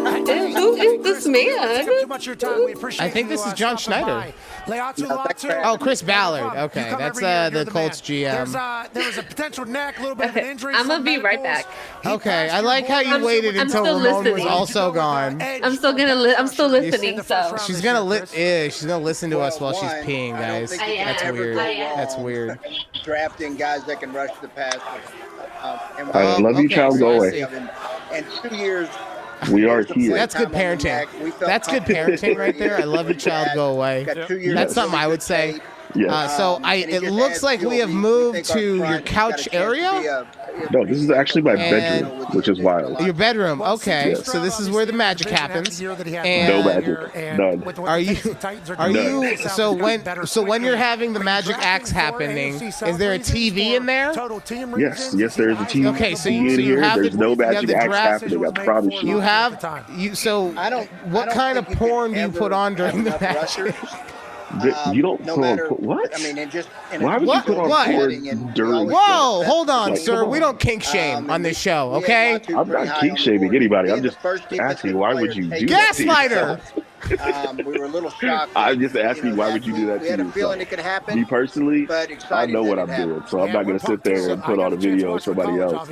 Who is this man? I think this is John Schneider. Oh, Chris Ballard. Okay, that's the Colts GM. There was a potential neck, a little bit of an injury. I'm gonna be right back. Okay, I like how you waited until Ramon was also gone. I'm still listening. So she's gonna listen to us while she's peeing, guys. That's weird. That's weird. Drafting guys that can rush the pass. I love you, child. Go away. And 2 years. We are here. That's good parenting. That's good parenting right there. I love you, child. Go away. That's something I would say. So it looks like we have moved to your couch area. No, this is actually my bedroom, which is wild. Your bedroom, okay. Yes. So this is where the magic happens. And no magic, none. Are you? So when you're having the magic acts happening, is there a TV in there? Yes, there is a TV. Okay, so you have there's no magic acts happening. I promise you. So what kind of porn do you put on during the match? You don't put on what? I mean, why would you put on porn during? Whoa, hold on, sir. We don't kink shame on this show, okay? I'm not kink shaming anybody. I'm just asking, why would you do that? Gaslighter. We were a little shocked. I'm just asking, why would you do that to yourself? Feeling it could happen. Me personally, I know what I'm doing, so I'm not going to sit there and put on a video of somebody else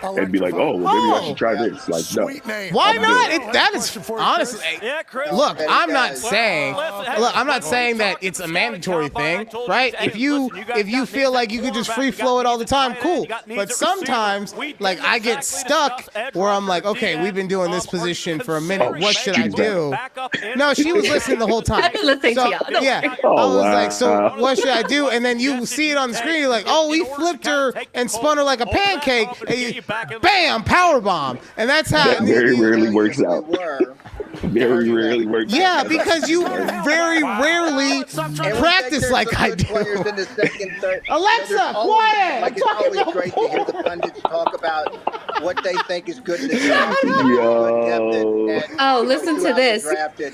and be like, oh, well, maybe I should try this. Like, no. Why not? That is honestly. Look, I'm not saying that it's a mandatory thing, right? If you feel like you could just free flow it all the time, cool. But sometimes, like, I get stuck where I'm like, okay, we've been doing this position for a minute. What should I do? No, she was listening the whole time. I've been listening to y'all. Yeah. I was like, so what should I do? And then you see it on the screen, you're like, oh, he flipped her and spun her like a pancake. Bam, powerbomb. And that's how that very rarely works out. Very rarely works out. Yeah, because you very rarely practice like I do. Alexa, quiet! Like, it's always great to hear the pundits talk about what they think is good in the draft. Oh, listen to this.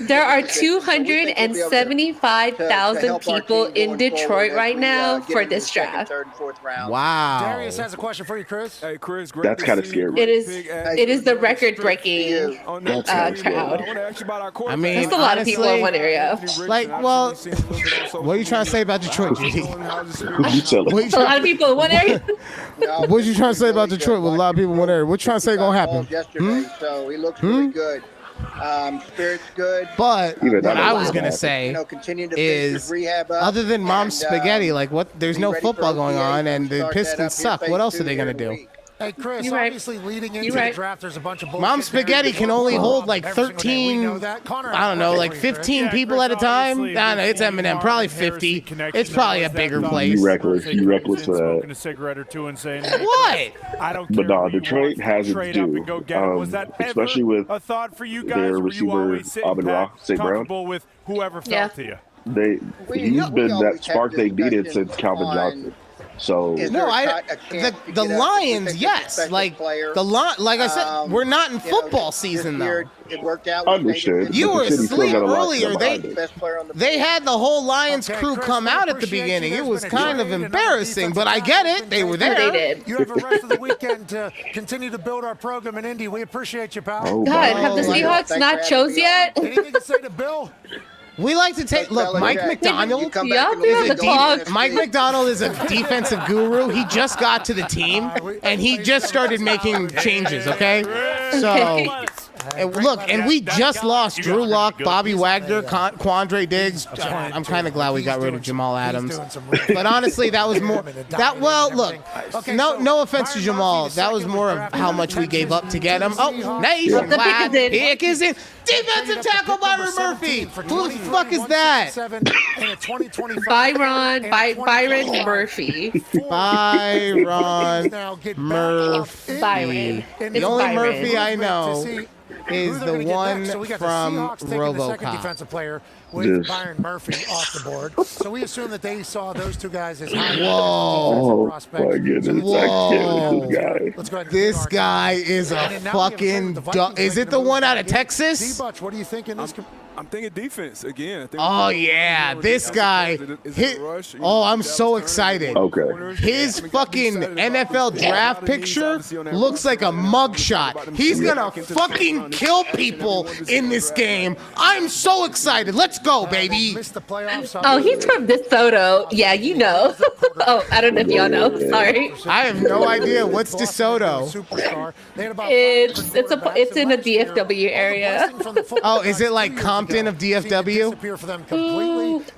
There are 275,000 people in Detroit right now for this draft. Wow. Darius has a question for you, Chris. Hey, Chris, that's kind of scary. It is the record-breaking crowd. I mean, that's a lot of people in one area. Like, well, what are you trying to say about Detroit, Judy? A lot of people in one area. What are you trying to say about Detroit with a lot of people in one area? What you trying to say gonna happen? So he looks really good. Spirit's good. But what I was gonna say is, other than Mom's Spaghetti, like what? There's no football going on, and the Pistons suck. What else are they gonna do? Hey, Chris, obviously leading into the draft, there's a bunch of bullshit. Mom's Spaghetti can only hold like 13, I don't know, like 15 people at a time. I don't know, it's Eminem, probably 50. It's probably a bigger place. You reckless for that. A cigarette or two and saying, what? I don't care. But no, Detroit has its due, especially with a thought for you guys, their receiver, Amon Ra, St. Brown. With whoever fell to you. He's been that spark they needed since Calvin Johnson. So no, the Lions, yes, like like I said, we're not in football season though. Understood. You were asleep earlier. They had the whole Lions crew come out at the beginning. It was kind of embarrassing, but I get it. They were there. They did. You have the rest of the weekend to continue to build our program in Indy. We appreciate you, pal. God, have the Seahawks not chose yet? Anything to say to Bill? We like to take look. Mike McDonald. Mike McDonald is a defensive guru. He just got to the team and he just started making changes. Okay, so and we just lost Drew Lock, Bobby Wagner, Quandre Diggs. I'm kind of glad we got rid of Jamal Adams, but honestly, that was more that. Well, look, no offense to Jamal, that was more of how much we gave up to get him. Oh, nice, pick is in. Defensive tackle Byron Murphy. Who the fuck is that? Byron Murphy. Byron Murphy. Byron. The only Murphy I know is the one from RoboCop. Defensive player with Byron Murphy off the board. So we assume that they saw those two guys as high prospects. Oh my goodness! Whoa. Let's go ahead. This guy is a fucking. Is it the one out of Texas? D-Butch, what do you think in this? I'm thinking defense again. I think Oh yeah, this guy. I'm so excited. Okay. His fucking NFL draft picture looks like a mugshot. He's gonna fucking kill people in this game. I'm so excited. Let's go, baby. Oh, he's from DeSoto. Yeah, you know. Oh, I don't know if y'all know. Sorry. I have no idea what's DeSoto. It's in the DFW area. Oh, is it like Compton of DFW?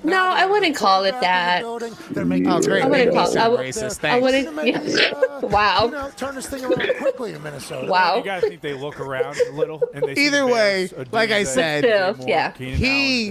No, I wouldn't call it that. Oh, great. I wouldn't call it. Racist. I Thanks. wouldn't. Yeah. Wow. Turn this thing around quickly in Minnesota. Wow. You guys think they look around a little? And they see Either the way, Bears, like I said, yeah. he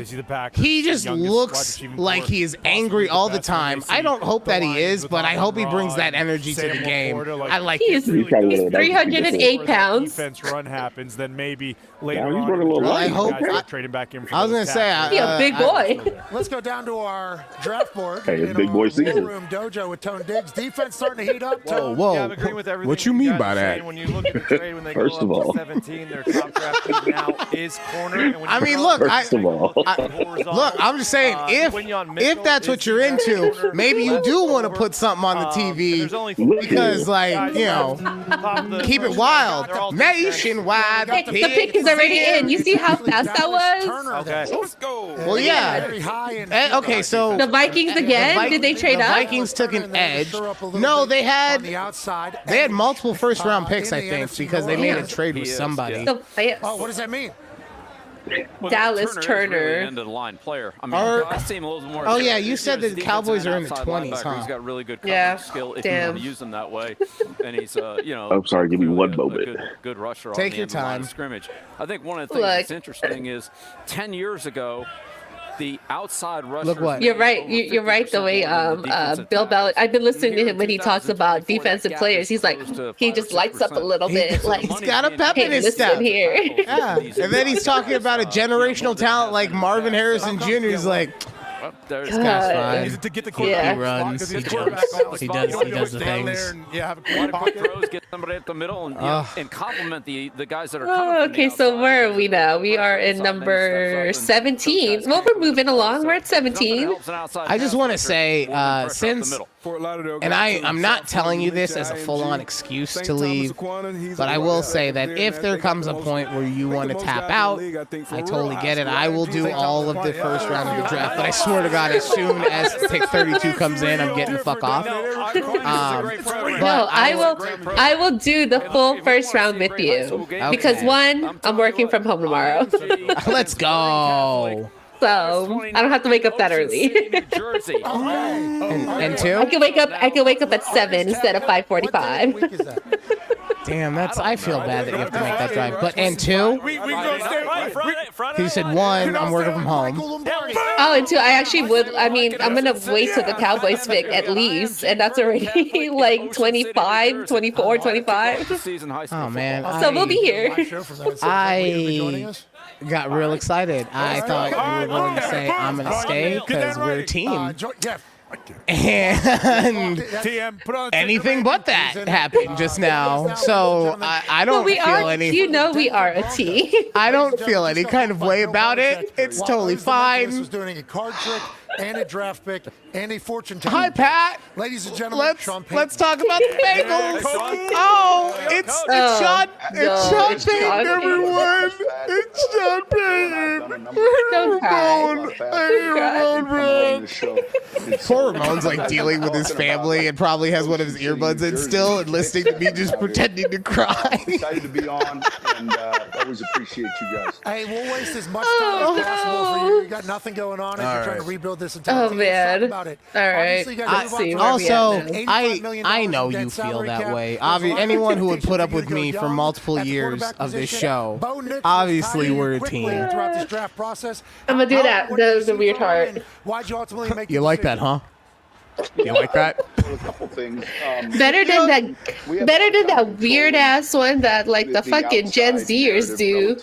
just youngest looks wide receiver like core, he is possibly angry the all the best when they time. see I don't hope that he the is, lines but I with hope he Amon brings Ra that and energy to the Sam game. Laporta, I like He's it. 308 pounds. Defense run happens, then maybe later Yeah, he's on. running a little in the light. draft, I hope- guys start trading back in for I was those gonna say, tackles. Be a big boy. Let's go down to our draft board. Hey, it's in big our boy war season. room dojo with Tone Diggs. Defense starting to heat up. Whoa, Tone. Yeah, I'm agreeing whoa. with everything What you that mean guys by are that? saying. When you look at the trade, when they First go of up all. to 17, their top draft pick now is corner. And when I you mean, go look, up First of all. Look, I'm just saying, if that's what you're into, maybe you do want to put something on the TV because, like, you know, keep it wild, nationwide. The pick is already in. You see how fast that was? Okay. Let's go. Well, yeah. Okay, so The Vikings again? Did they trade the up? Vikings took an edge. No, they had multiple first round picks, I think, because they made a trade with somebody. So fast. Oh, what does that mean? Dallas Really Turner. an end of the line player. I mean, Are- I see him a little more. Oh, yeah, you said He's that the a Cowboys are in the outside 20s, linebacker. huh? He's got really good coverage Yeah, skill if you damn. want to use him that way, and he's I'm sorry, give me one moment. Good rusher. Take on the your end of the line time. of scrimmage. I think one of the things Look. that's interesting is 10 years ago. The outside rushers. Look what- You're right. You're right. The way Bill Belichick. I've been listening to him when he talks about defensive players. He's like, he just lights up a little bit. Like, He's got a pep in hey, his step. listen here. Yeah, and then he's talking about a generational talent like Marvin Harrison Jr. He's like, There's this guy's fine. Is it to get the Yeah. He runs, he jumps, he does the things. have a a lot of quick throws, get somebody at the middle, and, you know, and compliment the guys that are coming. from the Okay, so outside. where are we now? We are in number 17. Well, we're moving along. We're at 17. I just want to say, since, and I'm not telling you this as a full-on excuse to leave, but I will say that if there comes a point where you want to tap out, I totally get it. I will do all of the first round of the draft, but I swear to God, as soon as pick 32 comes in, I'm getting the fuck off. No, I will do the full first round with you because one, I'm working from home tomorrow, Let's go. so I don't have to wake up that early. And two? I can wake up at 7 instead of 5:45. Damn, I feel bad that you have to make that drive. But, and two? We gonna stay Friday. You said one, I'm working from home. Oh, and two, I actually would. I mean, I'm gonna wait till the Cowboys pick at least, and that's already like 25, 24, 25. Oh, man. So we'll be here. I got real excited. I thought you were going to say, I'm going to stay because we're a team. And TM, put on anything but that happened just now. So I don't we feel are. any. You know, we are a team. I don't feel any kind of way about it. It's totally fine. Was doing a card trick and a draft pick and a fortune teller. Hi, Pat. Ladies and gentlemen, Sean Payton. Let's talk about the Bengals. Oh, it's Sean. It's Sean Payton, everyone. It's Sean Payton. Don't cry. Ramon. Poor Ramon's like dealing with his family and probably has one of his earbuds in still and listening to me just pretending to cry. Excited to be on, and always appreciate you guys. Hey, we'll waste as much time as possible for you. You got nothing going on, and you're trying to rebuild this entire team. Let's man. talk about it. All right. Obviously, you guys move on to Also, $85 million I know dead you feel salary that cap. way. There's Anyone who would expectations put up you're with gonna me go for young multiple at the years quarterback of this position. show, Bo Nix was obviously tied we're a quickly team. throughout this draft process. I'm gonna do that. What did you The see weird from him, heart. and why'd you ultimately make You the like that, decision? huh? You like that? A couple things. Better than that weird ass one that like the fucking Gen Zers do.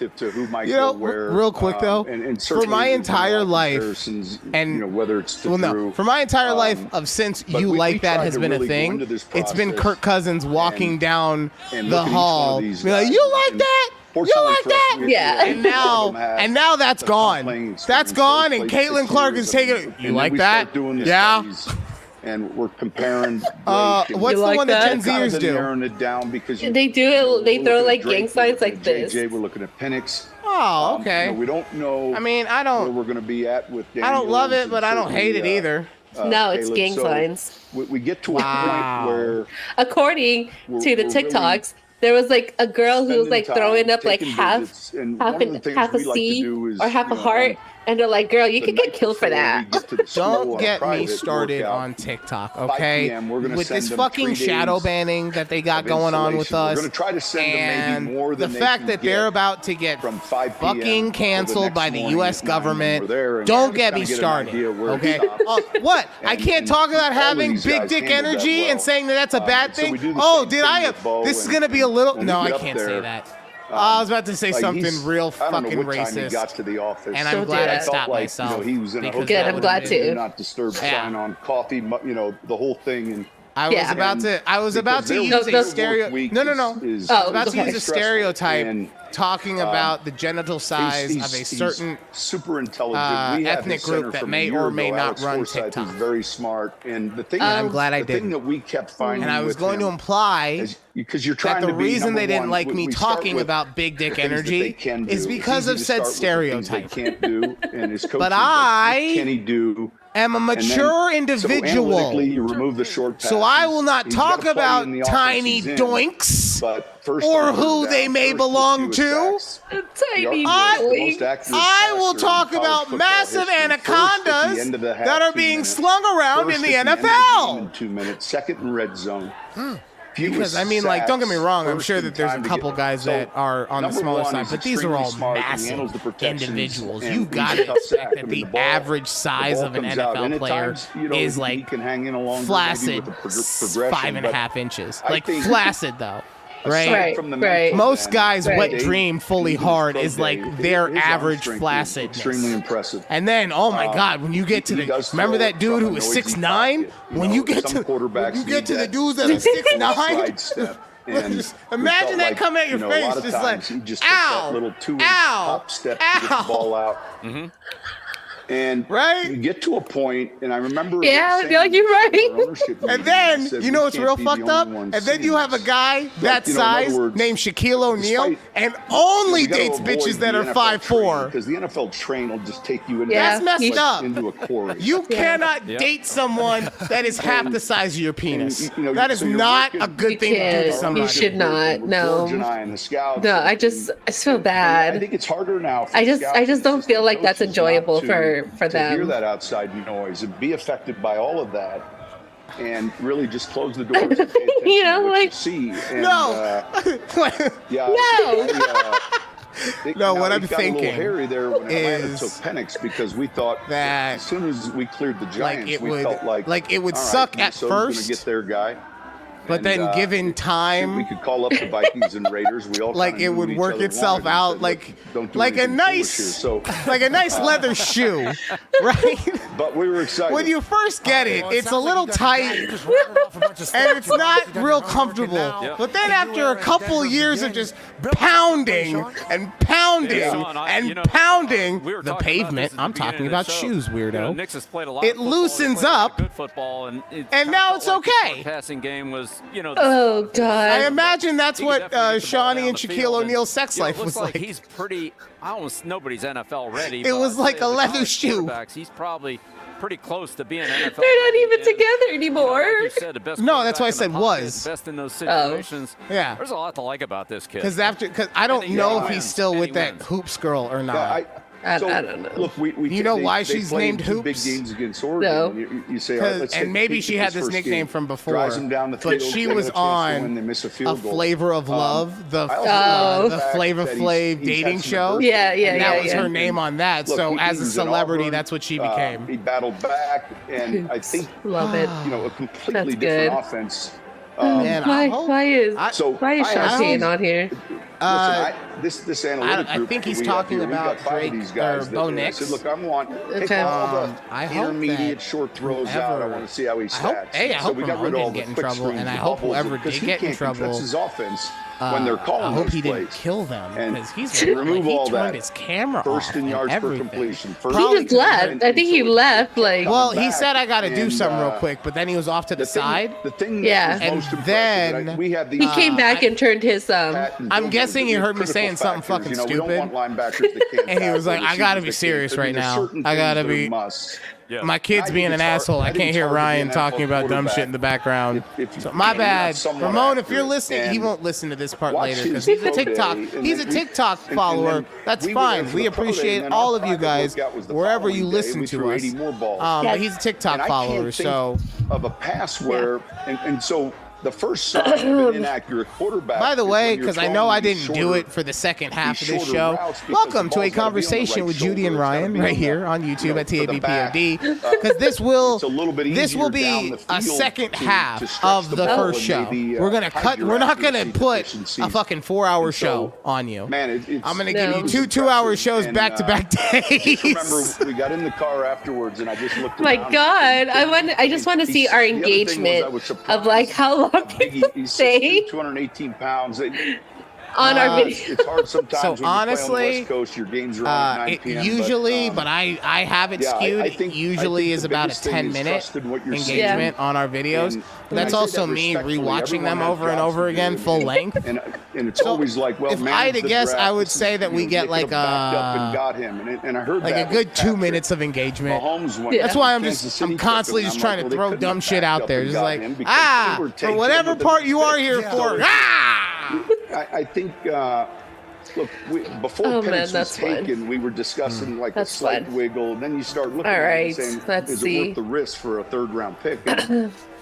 Real quick though, for my entire life, and whether it's for my entire life of since you like that has been a thing, it's been Kirk Cousins walking down the hall, be like, you like that? Fortunately like for us, that? Yeah. And now that's gone. That's gone, and Caitlin Clark is taking it. You like that? Yeah. And we're comparing. What's the like one that that? Gen Zers do? Narrowing it down because They do it. They throw like gang signs like this. JJ, we're looking at Penix. Oh, okay. We don't know. I mean, I where don't. we're going to be at with. I don't love Daniels it, but I don't hate it either. No, it's Caleb. gang So signs. We get to a point where, According to the we're TikToks, there was like a girl who was like spending throwing time, up like taking half visits, and one of the things a we like to C do is, or half a heart, and they're like, "Girl, you the could get night killed for before that." we get to the school Don't on a get me private started workout, on TikTok, 5 okay? p.m., we're gonna With send this them fucking 3 shadow days banning that they got of going on with installation. us, We're going to try to send them and maybe more the than fact they that can they're get about to get from 5 p.m. fucking till the canceled next by the morning U.S. at 9 when government. we're there, and Don't we're get trying me to get an started, idea where it okay? stops. What? I can't And talk about all of having these big guys dick handle that energy well. and saying that that's a bad So thing. we do the Oh, same did thing I? with Bo, This is and- gonna be a little. when No, we I get up can't say there, that. I was about to say like, something he's- real I don't fucking know what time he racist, got to the office. and Don't I'm do glad I that. stopped like, myself. he was in a because hotel Good, I'm that glad would've to. been- do not disturb Yeah. sign on coffee, the whole thing. And I was Yeah. about to. I was about to their use their a stereo. work week No. is Oh, I was about to okay. use a stressful, stereotype and, talking about the genital size he's of a certain super intelligent. We have ethnic his center group that from a may year or ago, may not Alex run Forsythe, TikTok. who's very smart, and the thing. I'm glad I the thing didn't. that we kept finding, And I was with going to him imply is because you're trying that the to be reason they number didn't one, like me we start talking with about big dick the things that they energy can is do. because It's of easy to said start with the things stereotype. they can't do, and his coaches But like, I what can he do? am a And then- mature So individual. analytically, you remove the short So I passes. will not He's talk gotta play about in the offense tiny he's in, doinks but first or on third who down, they may first belong pursuit to. sacks. Tiny I- The boy. most accurate I will passer in talk college about football massive history. First at the anacondas end of the half, that are 2 being minutes. slung around First in the at end of the NFL. game in 2 minutes. Second in red zone. Because I mean, like, don't get me wrong. I'm First sure in that there's a time to couple get- guys So, that are on the number smaller one, side, he's but these are all extremely smart. He handles massive the protections, individuals. and You he's a gotta tough sack. expect I that mean, the ball- average size ball of an comes out. NFL And at player times, you know, is he like can hang in a longer, maybe flaccid, with the progression, 5.5 inches. I Like think- flaccid though, right? Right, from the right. mental Most end, guys' Right. wet Dave, dream fully even hard pro is day, like their his arm average strength is flaccidness. extremely impressive. And then, oh my God, when you get to He the does remember throw that dude from who a was noisy 6'9"? pocket. When know, you get some to quarterbacks when you get need to the that dudes that are little 6'9", slide step. And Just we imagine felt that like, coming at your you know, face, a lot of just times like, he just took ow, that little 2-inch ow, hop step to get the ow. ball out. And Right? you get to a point, and I remember Yeah, saying yeah, you're this right. in our ownership meeting, And then, I said, you know we what's can't real be the fucked up? only ones And then you seeing have a this. guy that you know, in other size words, named Shaquille O'Neal despite- and only we gotta dates avoid bitches that the are NFL 5'4". because the NFL train will just take you into, Yeah, That's messed you- up. into a quarry. You cannot Yeah. date someone that is half the size of your penis. you know, That is so you're not working- a good You thing to do to can't. somebody. You should not. No. George and I and the scouts. No, I just feel I bad. think it's harder now. For I scouts just and don't feel assistant like that's coaches not enjoyable to for hear them. that outside noise and be affected by all of that, and really just close the doors. And pay attention You know, to what like- you see. And, No. yeah. No, what I'm got a thinking little hairy there when Atlanta is took Penix because we thought that, as soon as we cleared the Giants, it we would- felt like it would all right, suck at Minnesota's gonna first, get their guy. but And, then given we time, could call up the Vikings and Raiders. We all like kinda it knew would what each work other itself wanted and out, said, like "Look, don't do like a anything foolish nice, here." So, like a nice leather shoe, right? but we were excited. When you first get it, it's a little tight. And it's not real comfortable. Yeah. But then after a couple years of just pounding and pounding Sean, and you know, pounding we were the talking about pavement, this at the I'm beginning talking of the about show. shoes, You know, weirdo. Knicks has played a lot It of football. He's loosens played a lot of up, good football, and now it's okay. The passing game was, you know. Oh I God. imagine that's He what could definitely get the ball Shawnee down and the Shaquille field, O'Neal's sex you know, it life looks was like. He's pretty. Almost nobody's NFL ready. It but was I'd like say a of the leather college shoe. quarterbacks, He's probably pretty close to being NFL. They're not even ready. together And, anymore. like you said, the best No, that's why I quarterback in said the pocket, was. best in those Oh. situations. Yeah. There's a lot to like about this kid. Because I don't And he know if wins, he's still and with he that wins. hoops girl or not. Yeah, I don't know. Look, we You know why they she's played named 2 big Hoops? games against Oregon. No. And you say, all right, let's take And maybe she had this first nickname game. from before, Drives them down the but field, she they was get a chance to win, on they miss a a field goal. Flavor of Love, the I also like the Flavor fact that Flav he's dating had some show. adversity. Yeah, yeah, And that yeah, was yeah. her name on that. Look, So he as a was in celebrity, Auburn. that's what she became. He battled back, and I think Love it. a completely That's different good. offense. Man, I hope- Why is So why is I Shantae hope- not here? Listen, this analytic I group think he's we have talking here, we've about got 5 of Drake these guys or that- Bo and I Nix. said, look, I want take Okay. all the I hope intermediate that short throws out. I whoever- want to see how he I hope- stacks. hey, I so hope we got Ramon rid of all didn't the get in quick trouble, screens and I and hope bubbles, whoever because did he get in can't control- trouble, That's his offense when they're calling I hope those he plays. didn't kill them And because he's to remove he all turned that, his camera first off in and yards per everything. completion. He just left. I think he left. Like, Well, he back, said I got to do and, something real quick, but then he was off to the side. The thing Yeah. that was most And impressive, then, we had he came back and turned his Pat and I'm Bill guessing Burr, he they're heard me critical saying something factors. fucking We don't stupid. want linebackers that can't And he was tackle, like, I gotta receivers be that serious can't. I mean, right there's now. certain I gotta things that are be- musts. My kid's I being think an it's hard- asshole. I I think can't it's hear hard to be Ryan an talking NFL about dumb quarterback shit in the background. if So you my can't be bad, somewhat Ramon. If you're accurate. listening, he And won't listen to this part watch later his because he's a pro day, TikTok. and He's a then- TikTok and follower. then That's we were there fine. for We the pro day, appreciate and then all our of you private guys workout was the wherever you following day. listen We to threw us. 80 more balls. But he's a TikTok And I follower, can't think so. of a pass where, and so the first sign of an inaccurate quarterback. By the is way, when you're because I know throwing I these didn't do shorter- it for the second half of these this shorter show. routes because Welcome the to a ball's gotta be on the conversation right with Judy shoulder. and It's gotta Ryan be right on here the- on YouTube at to the back. TABPOD. Because this will It's a little bit this will easier down be the a field second to half stretch of the the ball first and show. maybe, We're gonna hide cut. your We're not gonna accuracy put deficiencies. a fucking 4-hour And so, show on you. Man, it's I'm gonna No. give you two 2-hour shows And, back to back days. Remember, we got in the car afterwards, and I just looked. my around God, and- I just want to see our the other thing was I engagement was of like how long people He's stay 218 pounds. on our video. It's hard sometimes So when you play on the honestly, West Coast. Your games are on at 9 p.m. usually, but I have it yeah, skewed. I think Usually the is about a biggest thing 10-minute is trust in what you're seeing. engagement on our videos. And But that's I say also that me respectfully. rewatching them Everyone has over and jobs over to again, do, full length. And it's So, always like, well, if man, I had to the guess, draft, I would this is- say that we you know, get they like could've backed up and got him, and I heard like that a good with 2 Patrick minutes of engagement. Mahomes when That's why I'm Kansas City I'm took constantly him, just I'm trying like, to well, throw they dumb couldn't shit have out backed there. up and Just got like, him because they were for taking whatever him with part the- you are here for. I think, look, before Oh, man, Penix was that's fun. taken, we were discussing like That's a slight fun. wiggle. Then you start looking All at it right, and saying, let's is see. it worth the risk for a third-round pick?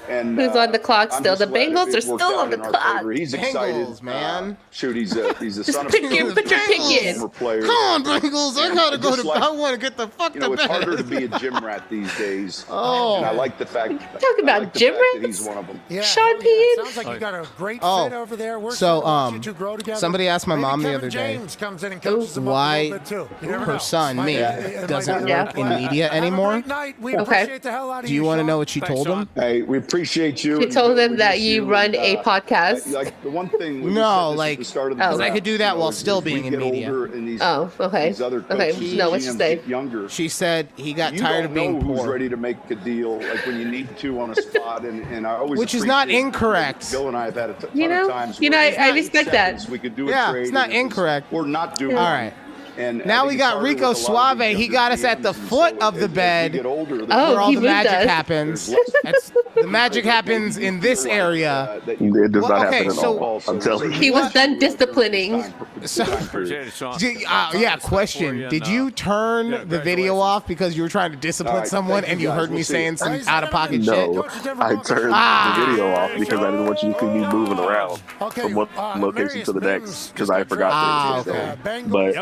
And, Who's on the clock I'm still? just The glad Bengals it are worked still out on the in our clock. favor. He's Bengals, excited, man. Shoot, he's a son of Pick a your pick in. former player. Come on, Bengals! I And gotta go just to. like- I want to get the fuck You know, to it's harder to bed. be a gym rat these days. Oh. And I like the fact. Talking about I like the gym fact that rats? he's one of them. Yeah, Sean hell yeah. Payne? Sounds like you got a great Oh, fit over there. We're so, excited to watch you two grow together. somebody asked my Maybe mom the Kevin other day James comes in and coaches them up a why little bit too. You never her know. son, me, It might doesn't be- work in media Have a anymore. great night. We Okay. appreciate the hell out of Do you want to Sean. know what she told him? Hey, we appreciate you. She and told we him that miss you run a podcast. Like the one thing. when we No, said this like, at the start of the 'cause I draft, could do that you know, while as still we being in get media. older and these, Oh, okay. these other Okay, coaches no, and what you GMs say? get younger. She said he got You tired don't of being know who's poor. ready to make a deal, like when you need to on a spot, and I always Which is not appreciate- incorrect. Bill and I have had a ton You know? of times. You know, where I in respect 8 that. seconds We could do a Yeah, trade. it's not and it was- incorrect. Or not do All one. right. And I Now think we it's got harder Rico with a lot of Suave. these He younger got us at the GMs, and foot so of the as we bed. get older, Oh, Where all he the moved magic us. happens. There's less- The magic happens in this area. It does Well, not okay, happen at so- all. I'm telling you. He was done disciplining. So- Appreciate it, Sean. Yeah, question. Did you turn the video off because you were trying to All discipline right, someone thank and you you guys. heard me We'll see. saying some out-of-pocket shit? No, I turned the video off because I didn't want you to see me moving around from one location to the next because I forgot to okay. But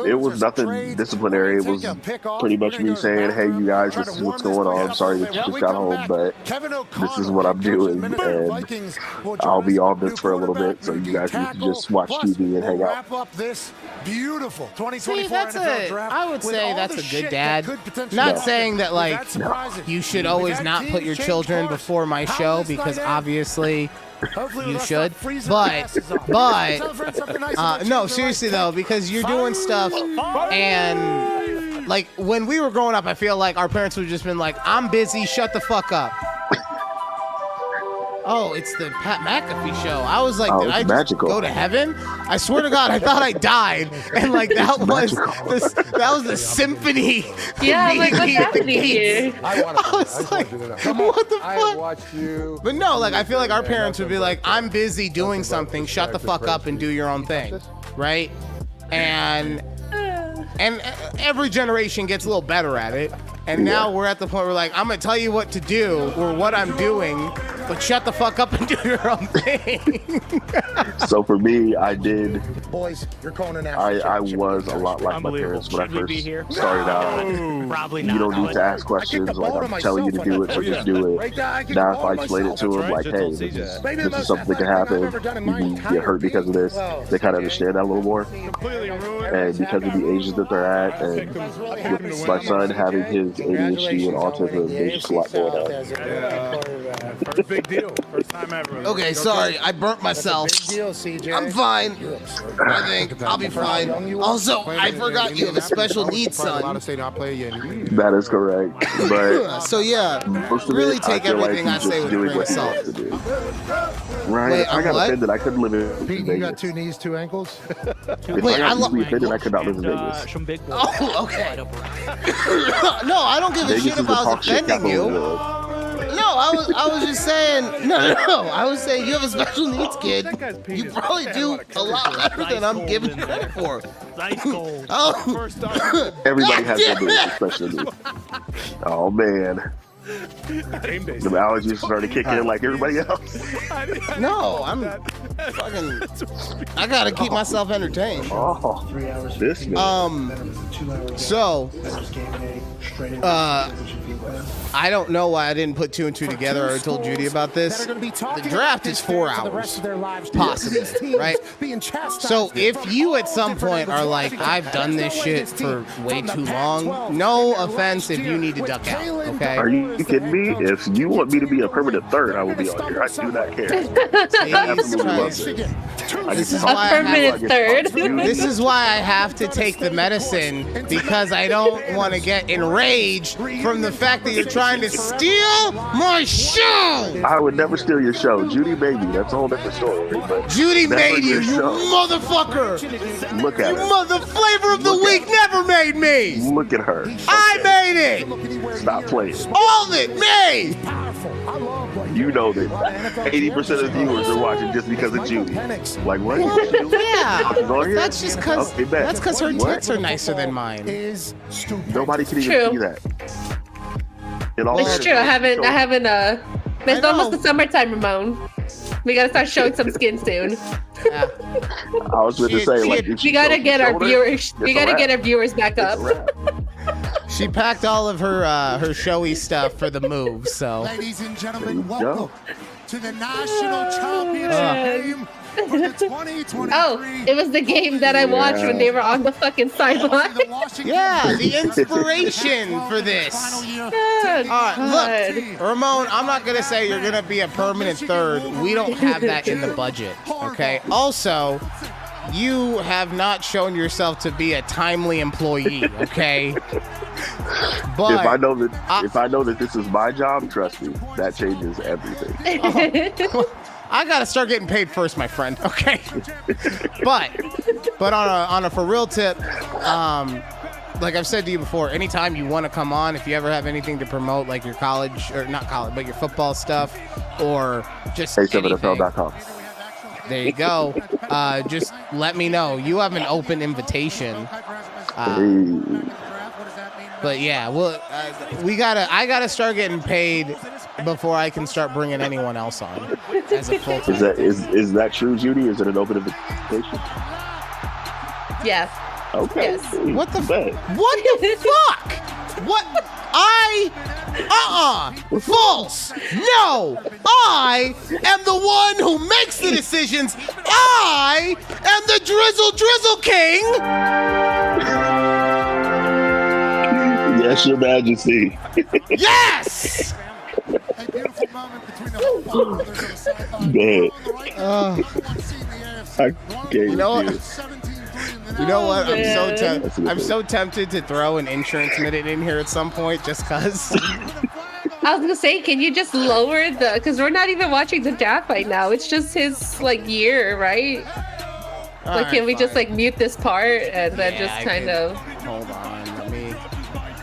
it was nothing disciplinary. It was pretty much me saying, hey, you guys, this is what's going on. I'm sorry that you just got home, but this is what I'm doing, and I'll be on this for a little bit, so you guys can just watch TV and hang out. Wrap up this beautiful 2024 See, that's NFL draft I would with say all that's the a shit good that dad. could potentially Not happen saying that, like, without surprises. you should We've always had not put teams your change children course. before my How show this because night end? obviously Hopefully you we'll should. stop freezing But- their asses off. but, Celebrate something nice about no, children seriously like though, that. because you're doing stuff and like when we were growing up, I feel like our parents would have just been like, I'm busy, shut the fuck up. Oh, it's the Pat McAfee show. I was like, Oh, did it's I just magical. go to heaven? I swear to God, I thought I died, and like that was the symphony. Yeah, I'm like, what's happening here? I want to. I was like, what the I have fuck? watched you. But no, like I feel like our parents would be like, I'm busy doing something, shut the fuck up and do your own thing, right? And every generation gets a little better at it. And now we're at the point where like, I'm gonna tell you what to do or what I'm doing, but shut the fuck up and do your own thing. So for me, I did. Boys, you're calling an I was a lot like my parents when I first started out. Probably You don't need to ask questions. Like, I'm telling you to do it, so just do it. Now if I explain it to them, like, hey, this is something that can happen. You can get hurt because of this. They kind of understand that a little more. And because of the ages that they're at, and with my son having his ADHD and autism, there's just a lot going on. First big deal. First time ever. Okay, sorry, I burnt myself. I'm fine. I think I'll be fine. Also, I forgot you have a special needs son. That is correct. But So yeah, most of really it, take I feel everything like I he's say just with a doing grain what of he salt. has to do. Right? Wait, If I got what? offended, I couldn't live in Pete, Vegas. you got 2 knees, 2 ankles? If Wait, I I got easily offended, I could not live in Vegas. Oh, okay. No, I don't give a Vegas shit is the about talk shit offending capital you. of the world. No, I was just saying. No. I was saying you have a special needs kid. You probably do a lot better than I'm giving you credit for. Oh. Everybody has their needs, especially me. Oh man. The allergies started kicking in like everybody else. No, I'm fucking. I gotta keep myself entertained. Oh, this man. So, I don't know why I didn't put 2 and 2 together. I told Judy about this. The draft is 4 hours, possibly, right? So if you at some point are like, I've done this shit for way too long, no offense if you need to duck out, okay? Are you kidding me? If you want me to be a permanent third, I will be on here. I do not care. I absolutely love this. This is A why permanent third. This is why I have to take the medicine, because I don't want to get enraged from the fact that you're trying to steal my show. I would never steal your show. Judy made me. That's a whole different story. But Judy never made you, your you show. motherfucker. Look at You her. mother flavor of the Look week at never made me. Look at her. I made it. Stop playing. All of it, me. You know that 80% of the viewers are watching just because of Judy. Like, what? Yeah, Go here? that's just because Okay, bet. that's because her What? tits are nicer than mine. Nobody can even True. see that. In all It's true. I haven't. It's I almost know. the summertime, Ramon. We gotta start showing some skin soon. Yeah. I was going to say, like, if We she gotta shows get the our shoulder, viewers. We it's a gotta wrap. get our viewers back It's up. a wrap. She packed all of her showy stuff for the move, so. Ladies and There you gentlemen, go. welcome to the national championship game for the 2023. Oh, it was the game that I watched when they were on the fucking sideline. Yeah, the inspiration for this. All right, look, Ramon, I'm not gonna say you're gonna be a permanent third. We don't have that in the budget, okay? Also, you have not shown yourself to be a timely employee, okay? But If I know that this is my job, trust me, that changes everything. I gotta start getting paid first, my friend. Okay. but on a for real tip, like I've said to you before, anytime you want to come on, if you ever have anything to promote, like your college or not college, but your football stuff, or just anything, A7NFL.com. there you go. Just let me know. You have an open invitation. But yeah, well, I gotta start getting paid before I can start bringing anyone else on as a full time. Is that true, Judy? Is it an open invitation? Yes. Okay. Yes. What the Bet. What the fuck? What? False. No. I am the one who makes the decisions. I am the Drizzle King. Yes, Your Majesty. Yes. Man. I can't You know what? do. You know what? Oh, I'm so tempted to throw an insurance minute in here at some point, just cause. I was gonna say, can you just lower the? Because we're not even watching the draft right now. It's just his year, right? Like, can we just mute this part and then just kind of? Hold on, let me.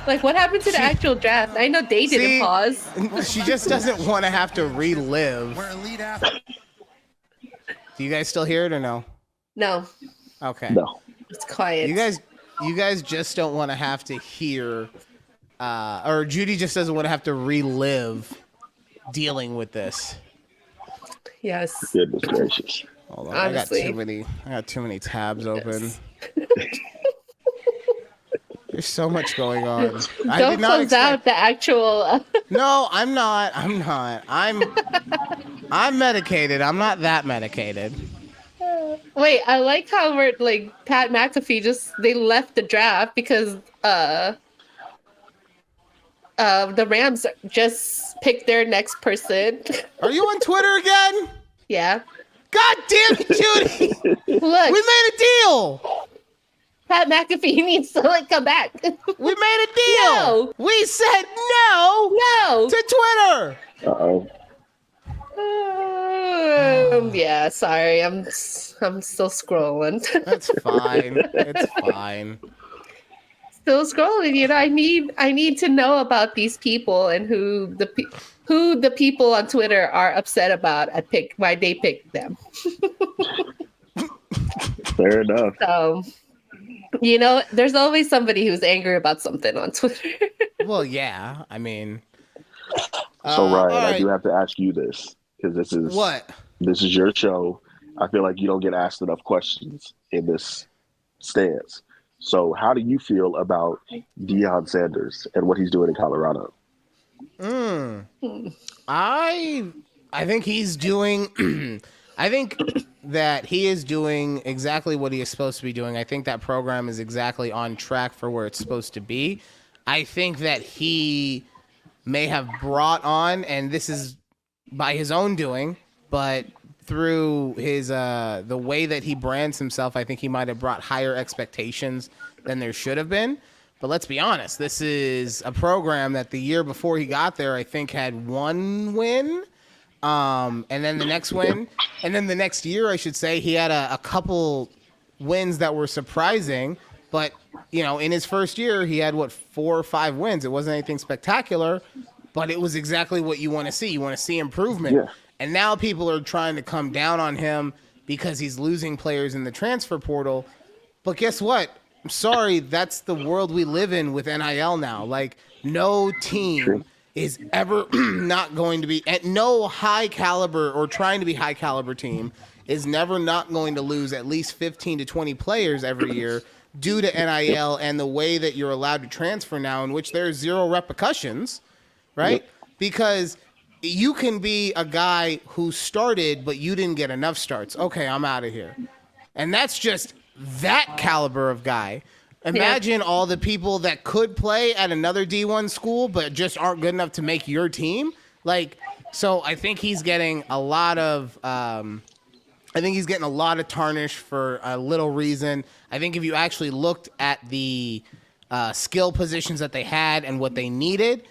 Like, what happened to the actual draft? I know they didn't pause. She just doesn't want to have to relive. Do you guys still hear it or no? No. Okay. No. It's quiet. You guys just don't want to have to hear, or Judy just doesn't want to have to relive dealing with this. Yes. Goodness gracious. Hold on, Honestly. I got too many tabs open. There's so much going on. Don't close out the actual. No, I'm not. I'm medicated. I'm not that medicated. Wait, I like how we're like Pat McAfee they left the draft because the Rams just picked their next person. Are you on Twitter again? Yeah. God damn it, Judy! Look, we made a deal. Pat McAfee needs to come back. We made a deal. No. We said no to Twitter. Uh-oh. Yeah, sorry. I'm still scrolling. That's fine. It's fine. Still scrolling. You know, I need to know about these people and who the people on Twitter are upset about why they picked them. Fair enough. So, you know, there's always somebody who's angry about something on Twitter. Well, yeah. I mean, so Ryan, right. I do have to ask you this because this is your show. I feel like you don't get asked enough questions in this stance. So, how do you feel about Deion Sanders and what he's doing in Colorado? I think he's doing. I think that he is doing exactly what he is supposed to be doing. I think that program is exactly on track for where it's supposed to be. I think that he may have brought on, and this is by his own doing, but through his the way that he brands himself, I think he might have brought higher expectations than there should have been. But let's be honest, this is a program that the year before he got there, I think had one win. And then the next win, and then the next year, I should say, he had a couple wins that were surprising. But, you know, in his first year, he had, 4 or 5 wins. It wasn't anything spectacular, but it was exactly what you want to see. You want to see improvement. Yeah. And now people are trying to come down on him because he's losing players in the transfer portal. But guess what? I'm sorry, that's the world we live in with NIL now. Like, no team is ever not going to be, at no high caliber or trying to be high caliber team is never not going to lose at least 15 to 20 players every year due to NIL and the way that you're allowed to transfer now, in which there's 0 repercussions, right? Yep. Because you can be a guy who started, but you didn't get enough starts. Okay, I'm out of here. And that's just that caliber of guy. Imagine all the people that could play at another D1 school, but just aren't good enough to make your team. Like, so I think he's getting a lot of, tarnish for a little reason. I think if you actually looked at the skill positions that they had and what they needed,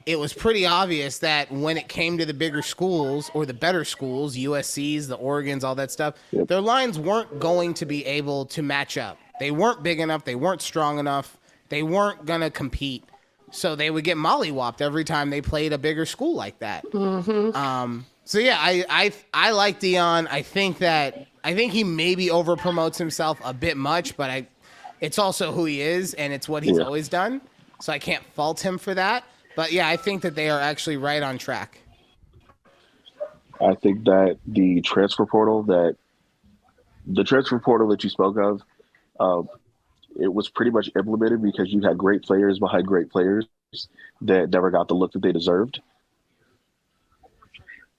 it was pretty obvious that when it came to the bigger schools or the better schools, USC's, the Oregons, all that stuff, their lines weren't going to be able to match up. They weren't big enough. They weren't strong enough. They weren't going to compete. So they would get mollywopped every time they played a bigger school like that. Mm-hmm. So, yeah, I like Deion. I think he maybe over-promotes himself a bit much, but it's also who he is, and it's what he's always done. So I can't fault him for that. But, yeah, I think that they are actually right on track. I think that the transfer portal that you spoke of, it was pretty much implemented because you had great players behind great players that never got the look that they deserved.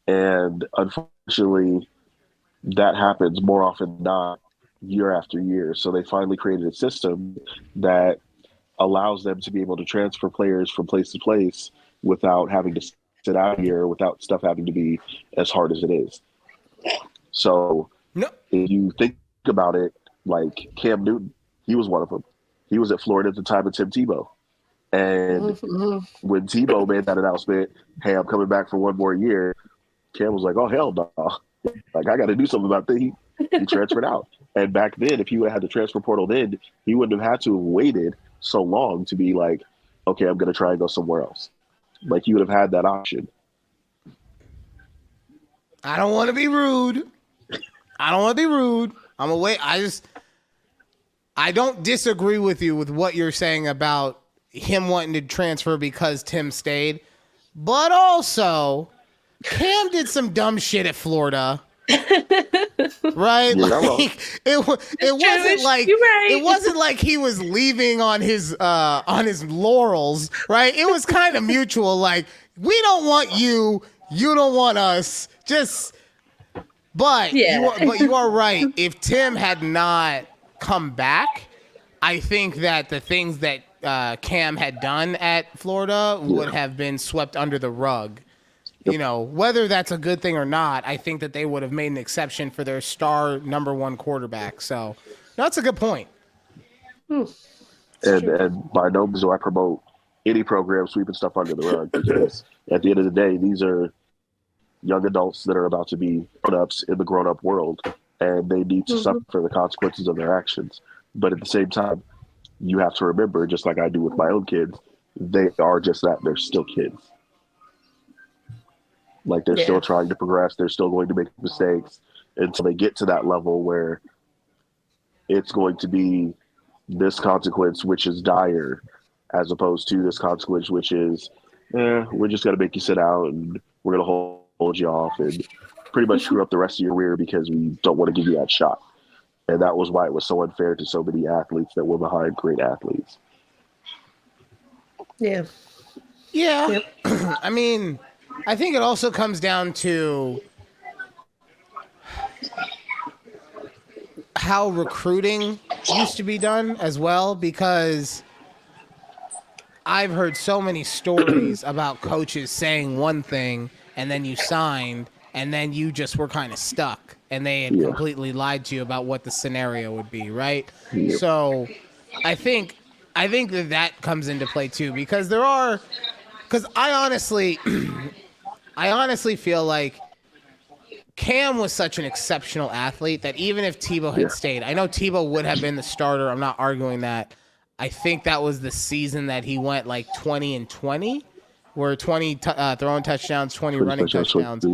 And unfortunately, that happens more often than not year after year. So they finally created a system that allows them to be able to transfer players from place to place without having to sit out here, without stuff having to be as hard as it is. So if you think about it, like Cam Newton, he was one of them. He was at Florida at the time of Tim Tebow. And when Tebow made that announcement, hey, I'm coming back for one more year, Cam was like, oh, hell no. Like, I got to do something about that. He transferred out. And back then, if he would have had the transfer portal then, he wouldn't have had to have waited so long to be like, okay, I'm going to try and go somewhere else. Like, he would have had that option. I don't want to be rude. I'm going to wait. I don't disagree with you with what you're saying about him wanting to transfer because Tim stayed. But also, Cam did some dumb shit at Florida. Right? Yeah, like it wasn't like it wasn't like he was leaving on his laurels, right? It was kind of mutual, like, we don't want you, you don't want us. But you are right. If Tim had not come back, I think that the things that Cam had done at Florida would have been swept under the rug. You know, whether that's a good thing or not, I think that they would have made an exception for their star number one quarterback. So that's a good point. And by no means do I promote any program sweeping stuff under the rug, because at the end of the day, these are young adults that are about to be grown-ups in the grown-up world, and they need to suffer the consequences of their actions. But at the same time, you have to remember, just like I do with my own kids, they are just that. They're still kids. Like, they're still trying to progress. They're still going to make mistakes until they get to that level where it's going to be this consequence, which is dire, as opposed to this consequence, which is, we're just going to make you sit out and we're going to hold you off and pretty much screw up the rest of your career because we don't want to give you that shot. And that was why it was so unfair to so many athletes that were behind great athletes. Yeah. I mean, I think it also comes down to how recruiting used to be done as well, because I've heard so many stories about coaches saying one thing and then you signed and then you just were kind of stuck and they had completely lied to you about what the scenario would be, right? Yep. So I think that comes into play too, because I honestly feel like Cam was such an exceptional athlete that even if Tebow had stayed, I know Tebow would have been the starter. I'm not arguing that. I think that was the season that he went like 20-20, where 20 throwing touchdowns, 20 running touchdowns.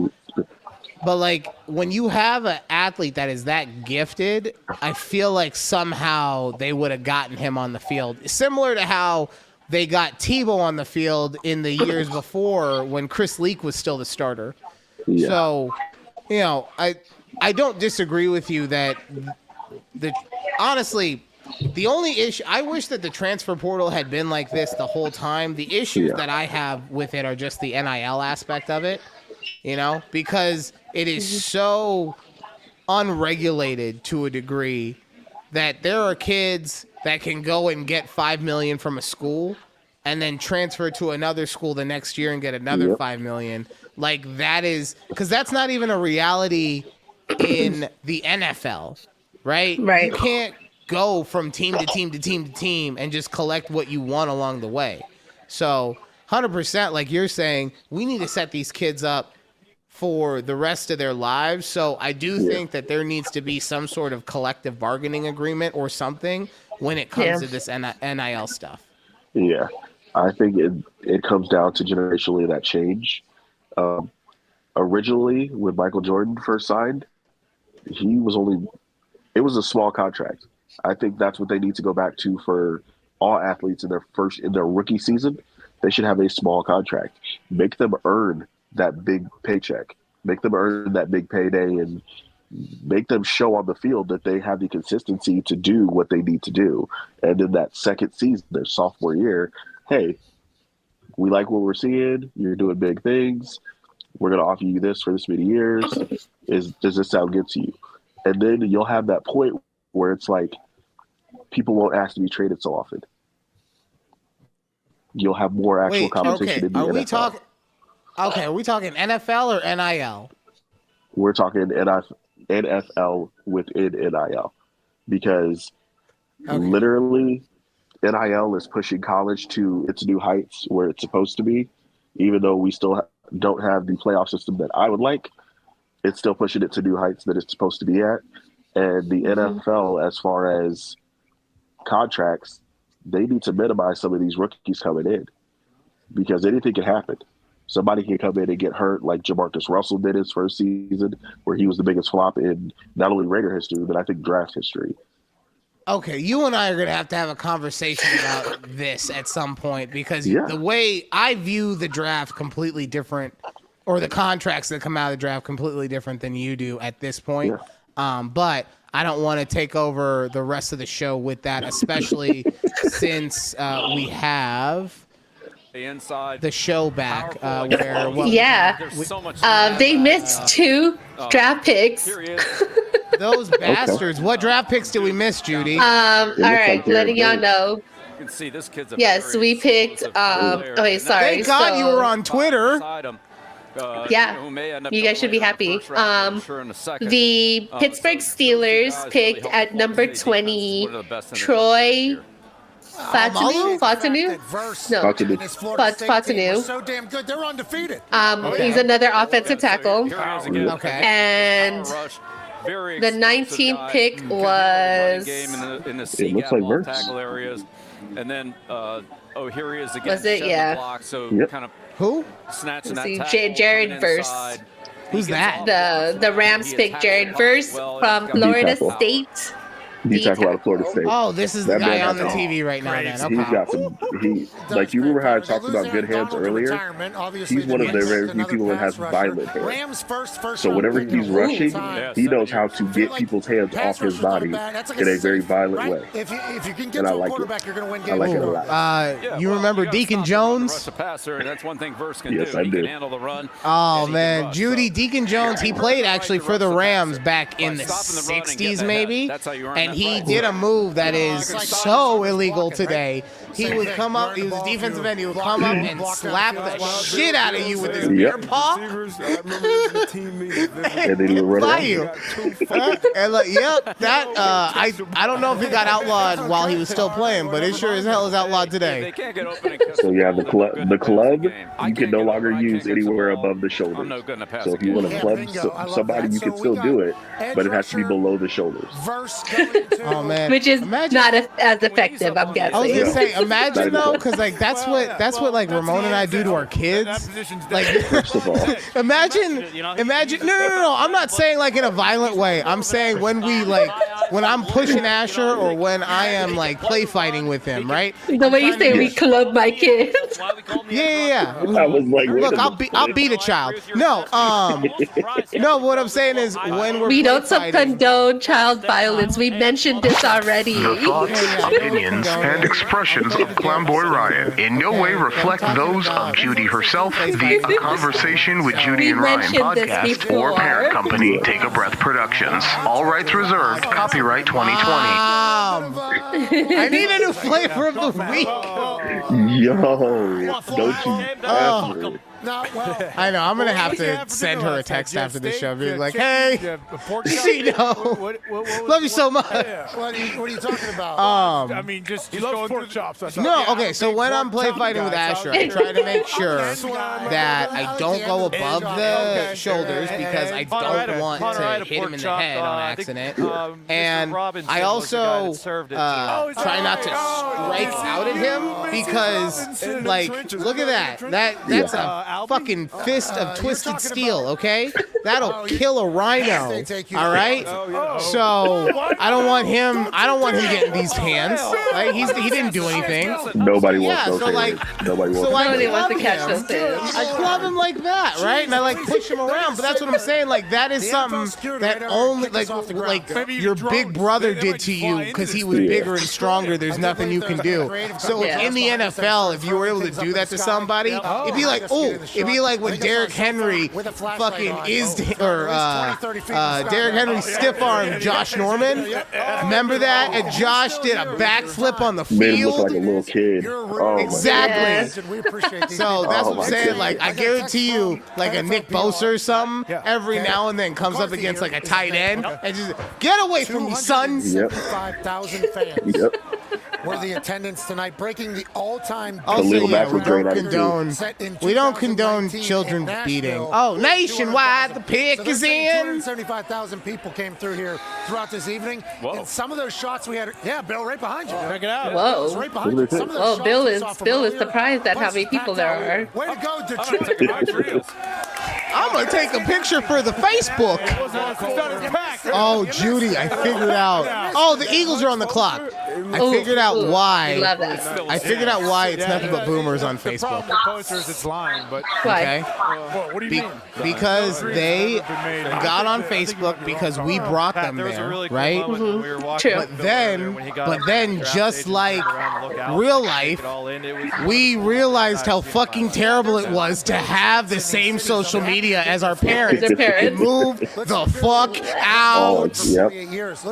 But like, when you have an athlete that is that gifted, I feel like somehow they would have gotten him on the field. Similar to how they got Tebow on the field in the years before when Chris Leak was still the starter. Yeah. So, you know, I don't disagree with you that honestly, the only issue, I wish that the transfer portal had been like this the whole time. The issues that I have with it are just the NIL aspect of it, you know, because it is so unregulated to a degree that there are kids that can go and get $5 million from a school and then transfer to another school the next year and get another $5 million. Like, that is, because that's not even a reality in the NFL, right? Right. You can't go from team to team to team to team and just collect what you want along the way. So 100%, like you're saying, we need to set these kids up for the rest of their lives. So I do think that there needs to be some sort of collective bargaining agreement or something when it comes to this NIL stuff. Yeah, I think it comes down to generationally that change. Originally, when Michael Jordan first signed, it was a small contract. I think that's what they need to go back to for all athletes in their rookie season. They should have a small contract. Make them earn that big paycheck. Make them earn that big payday, and make them show on the field that they have the consistency to do what they need to do. And in that second season, their sophomore year, hey, we like what we're seeing. You're doing big things. We're going to offer you this for this many years. Does this sound good to you? And then you'll have that point where it's like people won't ask to be traded so often. You'll have more actual competition in the NFL. Are we talking NFL or NIL? We're talking NFL within NIL, because literally NIL is pushing college to its new heights where it's supposed to be. Even though we still don't have the playoff system that I would like, it's still pushing it to new heights that it's supposed to be at. And the NFL, as far as contracts, they need to minimize some of these rookies coming in, because anything can happen. Somebody can come in and get hurt, like Jamarcus Russell did his first season, where he was the biggest flop in not only Raider history, but I think draft history. Okay, you and I are going to have a conversation about this at some point, because the way I view the draft completely different or the contracts that come out of the draft completely different than you do at this point. But I don't want to take over the rest of the show with that, especially since we have the show back. They missed 2 draft picks. Those bastards. What draft picks did we miss, Judy? All right, letting y'all know. You can see this kid's Yes, we picked. Okay, sorry. Thank God you were on Twitter. You guys should be happy. The Pittsburgh Steelers picked at number 20 Troy Fatanu? No, Fatanu. So damn good. They're undefeated. He's another offensive tackle. Okay. And the 19th pick was. In the C gap tackle areas, and then here he is again. Was it? Yeah. Block, so kind of who? Snatching that tackle. Jared Verse. Who's that? The Rams picked Jared Verse from Florida State. He tackle out of Florida State. Oh, this is the guy on the TV right now. Then. Okay. He's got some. Like you remember how I talked about good hands earlier? He's one of the very few people that has violent hands. So whenever he's rushing, he knows how to get people's hands off his body in a very violent way. And I like it. I like it a lot. You remember Deacon Jones? That's one thing Verse can Yes, do. I He do. can handle the run. Oh man, Judy Deacon Jones. He played actually for the Rams back in the 60s, maybe. And he did a move that is so illegal today. He would come up, he was a defensive end, he would come up and slap the shit out of you with his beer paw. And then he would run by you. And like, that, I don't know if he got outlawed while he was still playing, but it sure as hell is outlawed today. So yeah, the club you can no longer use anywhere above the shoulders. So if you want to club somebody, you can still do it, but it has to be below the shoulders. Oh man, which is not as effective, I'm guessing. I was gonna say, imagine though, because like that's what like Ramon and I do to our kids. Like, first of all, imagine. No. I'm not saying like in a violent way. I'm saying when I'm pushing Asher or when I am like play fighting with him, right? The way you say we club my kids. Yeah. I was like, look, I'll beat a child. No, no. What I'm saying is when we don't condone child violence. We mentioned this already. The thoughts, opinions, and expressions of Clownboy Ryan in no way reflect those of Judy herself, the Conversation with Judy and Ryan podcast, or parent company Take a Breath Productions. All rights reserved. Copyright 2020. I need a new flavor of the week. Yo, don't you ever. I know. I'm gonna have to send her a text after the show, being like, "Hey, love you so much." What are you talking about? I mean, just going pork chops. No, okay. So when I'm play fighting with Asher, I try to make sure that I don't go above the shoulders because I don't want to hit him in the head on accident, and I also try not to strike out at him because, like, look at that. That's a fucking fist of twisted steel, okay? That'll kill a rhino. All right? So I don't want him getting these hands. Right? He didn't do anything. Nobody wants those hands. Nobody wants to catch those hands. I club him like that, right? And I like push him around. But that's what I'm saying. Like that is something that only like your big brother did to you because he was bigger and stronger. There's nothing you can do. So in the NFL, if you were able to do that to somebody, it'd be like, it'd be like when Derrick Henry fucking Derrick Henry stiff-armed Josh Norman. Remember that? And Josh did a backflip on the made him field. look like a little kid. Exactly. So that's what I'm saying. Like, I guarantee you, like a Nick Bosa or something, every now and then comes up against like a tight end and just get away from me, son. 5,000 fans. Were the attendance tonight, breaking the all-time. Also, we don't condone children beating. Oh, nationwide, the pick is in. 275,000 people came through here throughout this evening. Whoa. And some of those shots we had, Bill, right behind you. Check it out. Whoa. Right behind you. Whoa, Bill is surprised at how many people there are. Way to go, Detroit. I'm going to take a picture for the Facebook. Oh, Oh, Judy, I figured out. Oh, the Eagles are on the clock. I figured out why. Love that. I figured out why it's nothing but boomers on Facebook. The posters, it's lying, but Okay. what do you mean? Because they got on Facebook because we brought them there, right? True. But then, just like real life, we realized how fucking terrible it was to have the same social media as our parents. Their parents. Move the fuck out.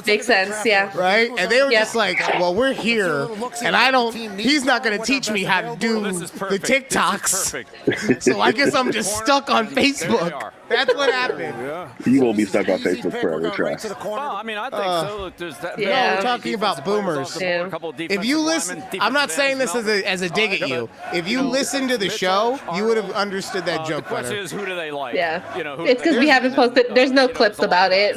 Makes sense, yeah. Right? And they were just like, well, we're here, and he's not going to teach me how to do the TikToks. So I guess I'm just stuck on Facebook. That's what happened. You won't be stuck on Facebook forever, trust. Well, I mean, I think so. Look, there's that. Yeah. No, we're talking about boomers. If you listen, I'm not saying this as a dig at you. If you listen to the show, you would have understood that joke The question better. is, who do they like? Yeah. Who It's because we haven't posted. There's no clips about it.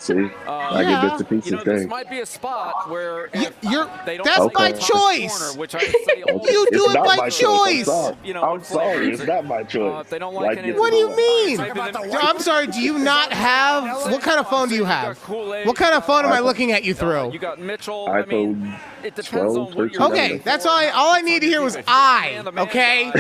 See, I get bits and pieces. This might be a spot where That's by choice. Which I would say You do it by choice. I'm sorry, it's not my choice. They don't like any. What do you mean? I'm sorry, do you not have... What kind of phone do you have? What kind of phone am I looking at you through? You got Mitchell. iPhone It depends 12, on what 13. Okay, that's all I need to hear was okay?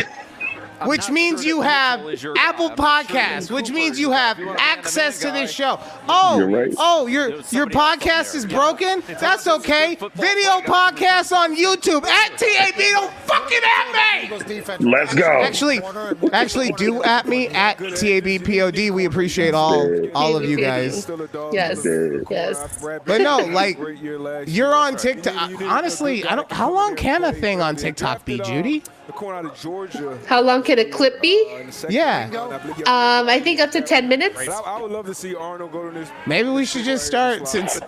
Which means you have Apple Podcasts, which means you have access to this show. Your podcast is broken? That's okay. Video podcasts on YouTube at TAB. Don't fucking at me! Let's go. Actually, do at me at TABPOD. We appreciate all of you guys. Yes. Yes. But no, like, you're on TikTok. Honestly, how long can a thing on TikTok be, Judy? The corner out of Georgia. How long can a clip be? Yeah. I think up to 10 minutes. I would love to see Arnold go to this. Maybe we should just start, since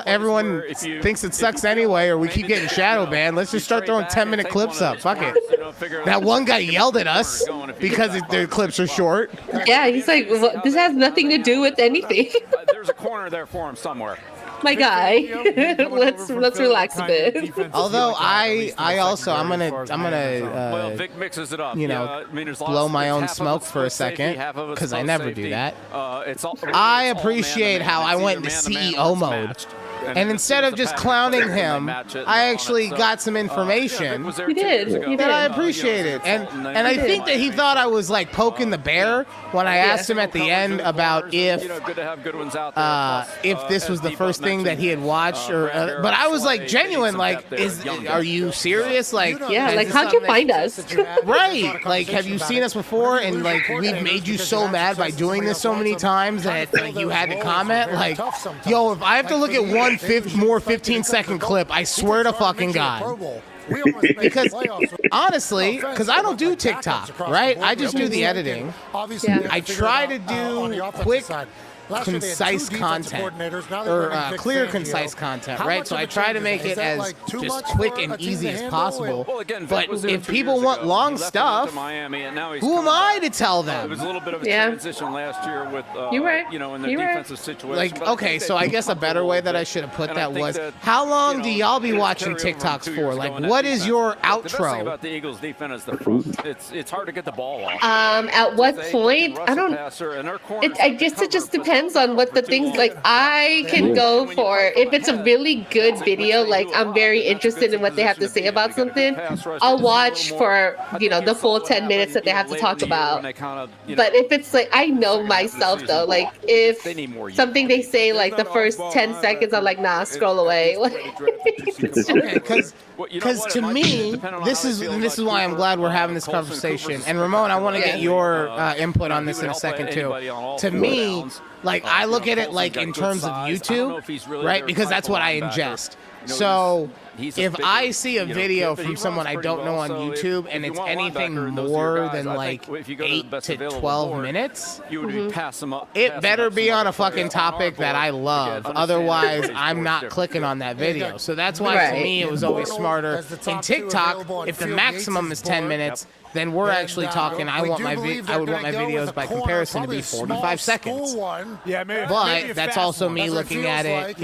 everyone thinks it sucks anyway, or we keep getting shadow banned, let's just start throwing 10-minute clips up. Fuck it. That one guy yelled at us because their clips are short. Yeah, he's like, well, this has nothing to do with anything. There's a corner there for him somewhere. My guy, let's relax a bit. Although I'm gonna Well, Vic mixes it up. blow my own smoke for a second, because I never do that. I appreciate how I went into CEO mode. And instead of just clowning him, I actually got some information You did. that I appreciated. And I think that he thought I was like poking the bear when I asked him at the end about if this was the first thing that he had watched, but I was like genuine, like, are you serious? Like, Yeah, like, how'd you find us? Right. Like, have you seen us before? And like, we've made you so mad by doing this so many times that like, you had to comment. Like, yo, if I have to look at one more 15-second clip, I swear to fucking God. Because honestly, because I don't do TikTok, right? I just do the editing. I try to do quick, concise content, or clear, concise content, right? So I try to make it as just quick and easy as possible. But if people want long stuff, who am I to tell them? It was a little bit of a transition last year with, You're right. in the defensive situation. Like, okay, so I guess a better way that I should have put that was, how long do y'all be watching TikToks for? Like, what is your The best thing outro? about the Eagles defense is the front. It's hard to get the ball off. At what point? I don't. I guess it just depends on what the things, like, I can go for if it's a really good video, like I'm very interested in what they have to say about something, I'll watch for the full 10 minutes that they have to talk about. But if it's like, I know myself though, like if something they say like the first 10 seconds, I'm like, nah, scroll away. Because to me, this is why I'm glad we're having this conversation. And Ramon, I want to get your input on this in a second too. To me, like, I look at it like in terms of YouTube, right? Because that's what I ingest. So if I see a video from someone I don't know on YouTube and it's anything more than like 8 to 12 minutes, it better be on a fucking topic that I love. Otherwise, I'm not clicking on that video. So that's why to me it was always smarter. In TikTok, if the maximum is 10 minutes, then we're actually talking. I would want my videos by comparison to be 45 seconds. Yeah, maybe. But that's also me looking at it,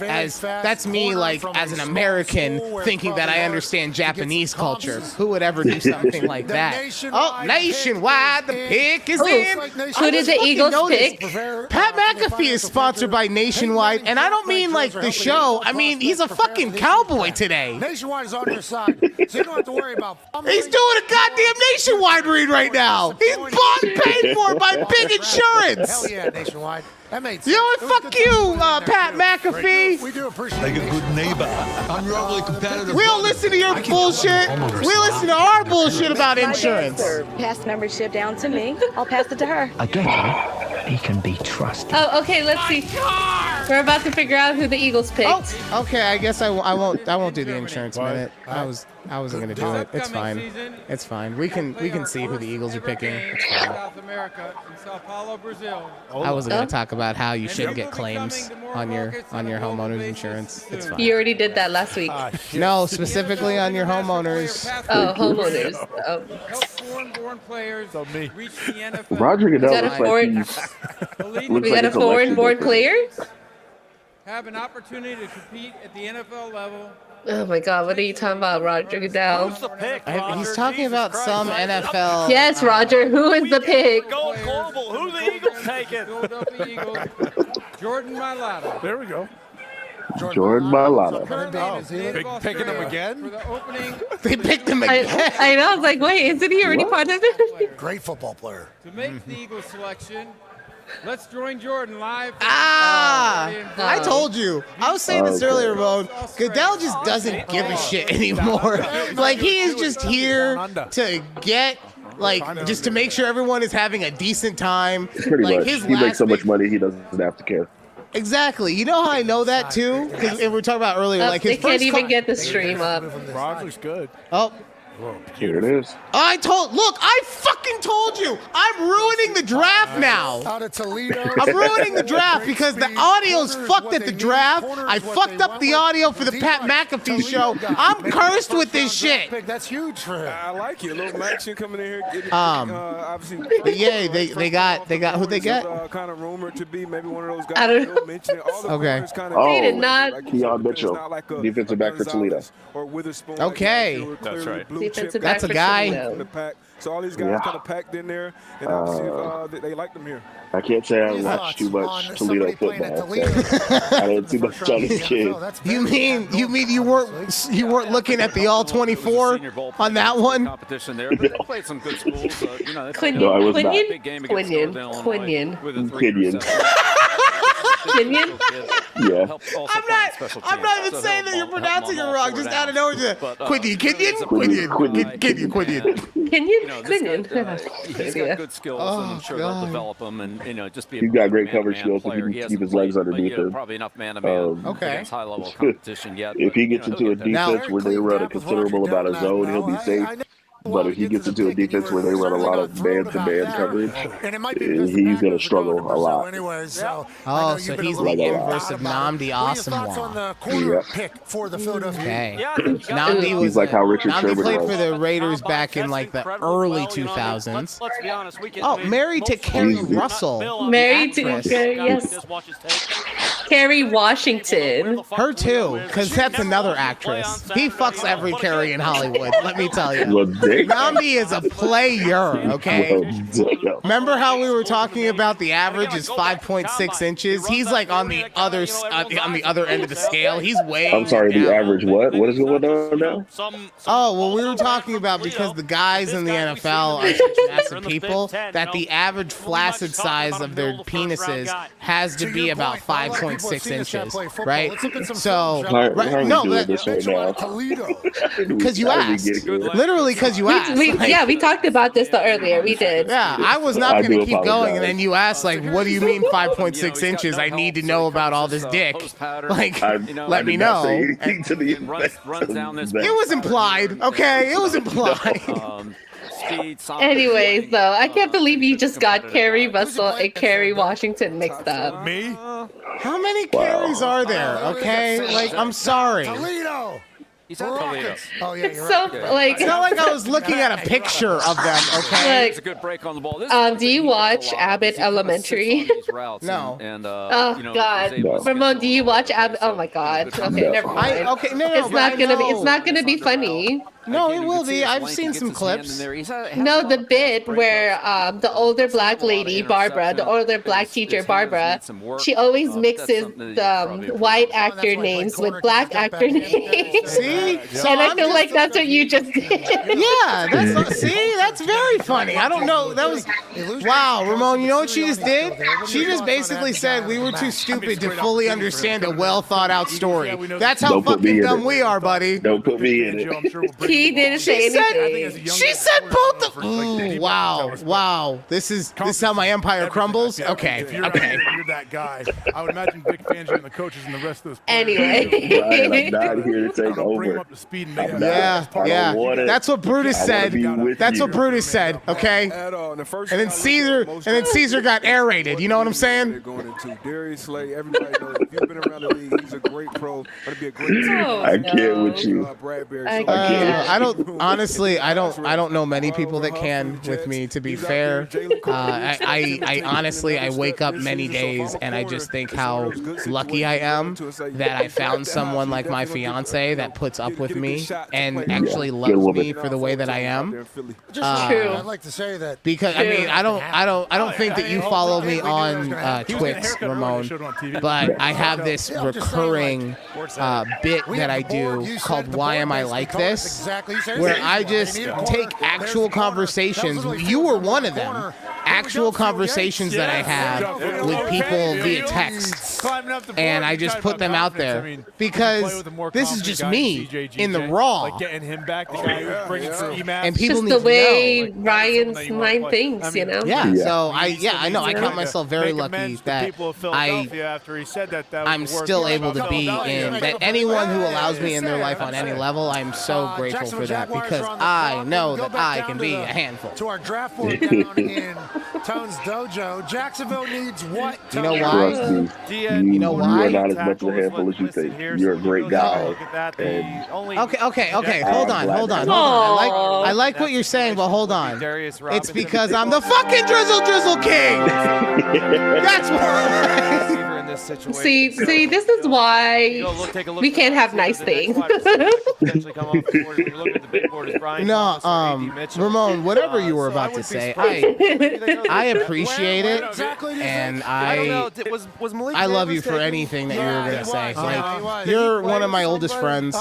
as that's me like as an American thinking that I understand Japanese culture. Who would ever do something like that? Oh, nationwide, the pick is in. Who did the Eagles pick? Pat McAfee is sponsored by Nationwide, and I don't mean like the show. I mean he's a fucking cowboy today. Nationwide is on your side, so you don't have to worry about. He's doing a goddamn Nationwide read right now. He's bought and paid for by big insurance. Hell yeah, Nationwide. That made sense. You know what? Fuck you, Pat McAfee. We do appreciate Like a good neighbor. Unruly competitive. We don't listen to your bullshit. We listen to our bullshit about insurance. Pass the membership down to me. I'll pass it to her. Again, he can be trusted. Oh, okay. Let's see. We're about to figure out who the Eagles picked. Oh, okay. I guess I won't do the insurance minute. I wasn't gonna do it. It's fine. It's fine. We can see who the Eagles are picking. It's fine. South America and Sao Paulo, Brazil. I wasn't gonna talk about how you shouldn't get claims on your homeowner's insurance. It's fine. You already did that last week. No, specifically on your homeowners. Oh, homeowners. Oh. Foreign players reach the NFL. Roger Goodell We got a foreign-born player? Have an opportunity to compete at the NFL level. Oh my God, what are you talking about, Roger Goodell? He's talking about some NFL. Yes, Roger, who is the pick? Going global. Who the Eagles taking? Philadelphia Eagles. Jordan Mailata. There we go. Jordan Mailata. Picking him again? For the opening. They picked him again. I know. I was like, wait, isn't he already part of it? Great football player. To make the Eagles selection, let's join Jordan live. I told you. I was saying this earlier, Ramon. Goodell just doesn't give a shit anymore. Like, he is just here to get, like, just to make sure everyone is having a decent time. Pretty like, much. His He makes so much big... money, he doesn't have to care. Exactly. You know how I know that, too? Because we were talking about earlier. Like, his they can't even get the stream up. Roger's good. Oh. Here it is. Look, I fucking told you. I'm ruining the draft now. Out of Toledo. I'm ruining the draft because the audio's fucked at the draft. I fucked up the audio for the Pat McAfee show. I'm cursed with this shit. That's huge for him. I like it. A little action coming in here. Getting, But yeah, they got who they get? Kind of rumored to be maybe one of those guys. I don't know. Okay. They did not. Keon Mitchell, defensive back for Toledo. Okay. That's right. That's a guy. So all these guys kind of packed in there, and obviously they like them here. I can't say I watched too much Toledo football. So I didn't too much on this kid. You mean you weren't looking at the all 24 on that one? Competition there, but they played some good schools. No, I was not. Quinion. Yeah. I'm not even saying that you're pronouncing it wrong. Just out of nowhere, Quinion. He's got good skills, and I'm sure they'll develop him, and just be. He's got great coverage skills. If he can keep his legs underneath him. Probably enough man-to-man against high-level competition yet. If he gets into a defense where they run a considerable amount of zone, he'll be safe. But if he gets into a defense where they run a lot of man-to-man coverage, he's going to struggle a lot. Oh, so he's the inverse of Nnamdi Asomugha. Okay. He's like how Richard Sherman played was. for the Raiders back in like the early 2000s. Let's be honest. Married to Kerry Russell. Married to yes. Kerry Washington. Her too, because that's another actress. He fucks every Kerry in Hollywood, let me tell you. Nnamdi is a player, okay? Remember how we were talking about the average is 5.6 inches? He's like on the other end of the scale. He's way I'm sorry, down. the average what? What is going on now? Oh, well, we were talking about because the guys in the NFL are such massive people that the average flaccid size of their penises has to be about 5.6 inches, right? So, because you asked. Literally because you asked. We talked about this earlier. We did. Yeah, I was not going to keep going, and then you asked, like, what do you mean 5.6 inches? I need to know about all this dick. Like, let me know. It was implied, okay? It was implied. Anyways, though, I can't believe you just got Kerry Russell and Kerry Washington mixed up. Me? How many Kerrys are there, okay? Like, I'm sorry. He's at Toledo. Oh, yeah, It's so like. It's not like I was looking at a picture of them, okay? It's a good break on the ball. Do you watch Abbott Elementary? No. God, Ramon, do you watch Abbott? Oh my God. Okay, never mind. It's not gonna be. It's not gonna be funny. No, it will be. I've seen some clips. No, the bit where the older black lady, Barbara, the older black teacher, Barbara, she always mixes the white actor names with black actor names. See? So and I feel like that's what you just did. Yeah, that's very funny. I don't know. That was wow, Ramon. You know what she just did? She just basically said we were too stupid to fully understand a well thought out story. That's how fucking dumb we are, buddy. Don't put me in it. He didn't say anything. She said both of. Ooh, wow. This is how my empire crumbles. Okay. If you're that guy, I would imagine Vic Fangio and the coaches and the rest of those. Anyway. Brian, I'm not here to take over. Yeah. That's what Brutus said. That's what Brutus said. Okay. And then Caesar got aerated. You know what I'm saying? They're going into Darius Slay. Everybody knows if you've been around the league, he's a great pro. Going to be a great team. I can't with you. I don't. Honestly, I don't know many people that can with me. To be fair, I honestly wake up many days and I just think how lucky I am that I found someone like my fiance that puts up with me and actually loves me for the way that I am. I'd like to say that because I mean I don't think that you follow me on Twix, Ramon, but I have this recurring bit that I do called "Why Am I Like This?" where I just take actual conversations. You were one of them. Actual conversations that I have with people via text, and I just put them out there because this is just me in the raw. And people just need the way to know. Ryan's mind thinks, you know. Yeah. So I know I count myself very lucky that I'm still able to be in that. Anyone who allows me in their life on any level, I'm so grateful for that because I know that I can be a handful. To our draft board down in Tone's dojo, Jacksonville needs what? You know why? Trust me. You know why? You're not as much of a handful as you think. You're a great guy. Okay. Hold on. I like what you're saying, but hold on. It's because I'm the fucking Drizzle King. That's why. See, this is why we can't have nice things. No, Ramon, whatever you were about to say, I appreciate it, and I love you for anything that you were gonna say. Like, you're one of my oldest friends,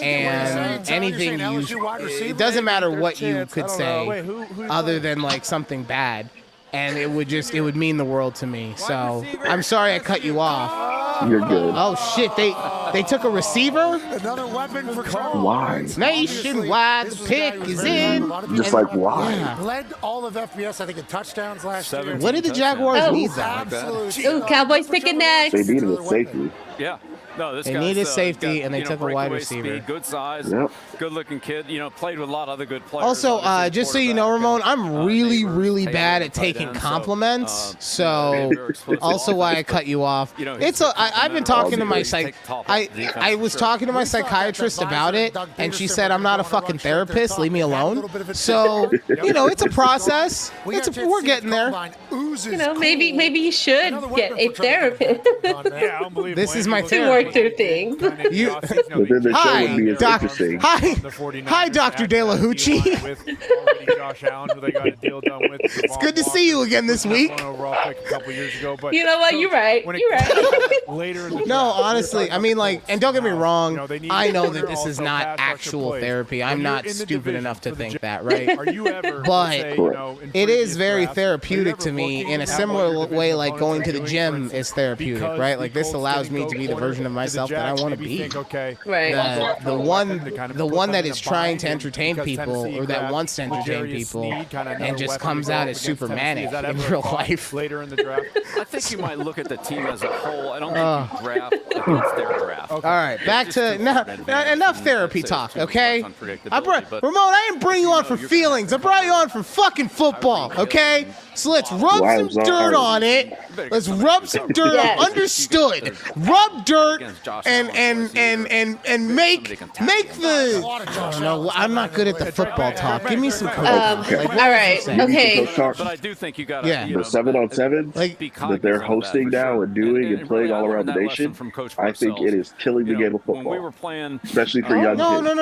and anything it doesn't matter what you could say, other than like something bad. And it would mean the world to me. So I'm sorry I cut you off. You're good. Oh shit, they took a receiver? Another weapon for Carl. Why? Nationwide, the pick is in. Just like why? Yeah. Led all of FBS, I think, in touchdowns last year. What did the Jaguars need that? Ooh, Cowboys picking next. They needed a safety. Yeah. No, this they guy's, needed safety, and they took a wide breakaway receiver. Speed, good size, good-looking kid. Played with a lot of other good players. Also, just so you know, Ramon, I'm really bad at taking compliments. So, also why I cut you off. I've been talking to my I was talking to my psychiatrist about it, and she said I'm not a fucking therapist. Leave me alone. So, it's a process. We're getting there. Maybe you should get a therapist. This is my to therapy. work through things. Hi, Dr. De La Hoochie. It's good to see you again this week. You know what? You're right. No, honestly, I mean, and don't get me wrong. I know that this is not actual therapy. I'm not stupid enough to think that, right? But it is very therapeutic to me in a similar way, like going to the gym is therapeutic, right? Like this allows me to be the version of myself that I want to be. Right. The one that is trying to entertain people or that wants to entertain people and just comes out as super manic in real life. Later in the draft, I think you might look at the team as a whole. I don't think you draft against their draft. All right, back to enough therapy talk, okay? Ramon, I didn't bring you on for feelings. I brought you on for fucking football, okay? So let's rub some dirt on it. Let's rub some dirt. Yes. Understood. Rub dirt and make the. I don't know. I'm not good at the football talk. Give me some coaching. All right. Okay. But I do think you got to. Yeah. The 7-on-7 that they're hosting now and doing and playing all around the nation, I think it is killing the game of football. When we were playing, especially for young No. kids.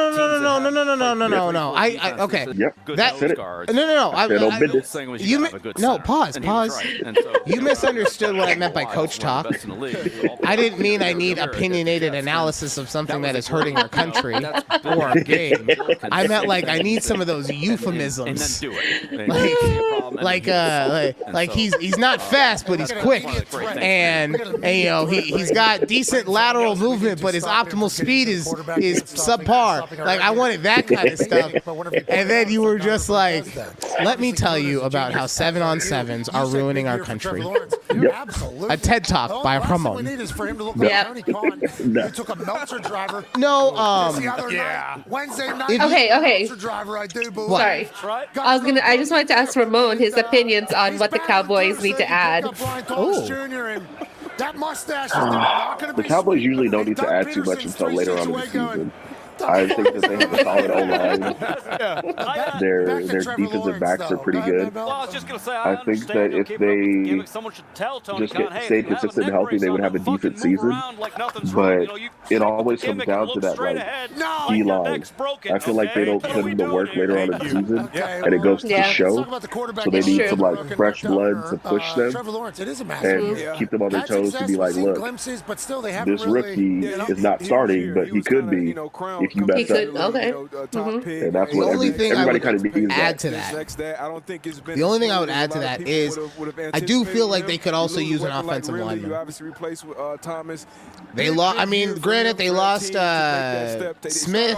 No. Okay. Yep. That said it. No. Pause. You misunderstood what I meant by coach talk. I didn't mean I need opinionated analysis of something that is hurting our country or our game. I meant like I need some of those euphemisms. Like he's not fast, but he's quick, and you know he's got decent lateral movement, but his optimal speed is subpar. Like I wanted that kind of stuff, and then you were just like, let me tell you about how 7-on-7s are ruining our country. A TED Talk by Ramon. No, Wednesday night. Okay. Driver, I do believe. Sorry. I just wanted to ask Ramon his opinions on what the Cowboys need to add. That mustache is not going to be. The Cowboys usually don't need to add too much until later on in the season. I think that they have a solid O-line. Their defensive backs are pretty good. I think that if they just stayed consistent and healthy, they would have a decent season. But it always comes down to that D-line. I feel like they don't put in the work later on in the season, and it goes to the show. So they need some fresh blood to push them and keep them on their toes to be like, look, this rookie is not starting, but he could be if you mess up. Okay. And that's what everybody kind of needs. Add to that. The only thing I would add to that is I do feel like they could also use an offensive lineman. They lost. I mean, granted, they lost Smith,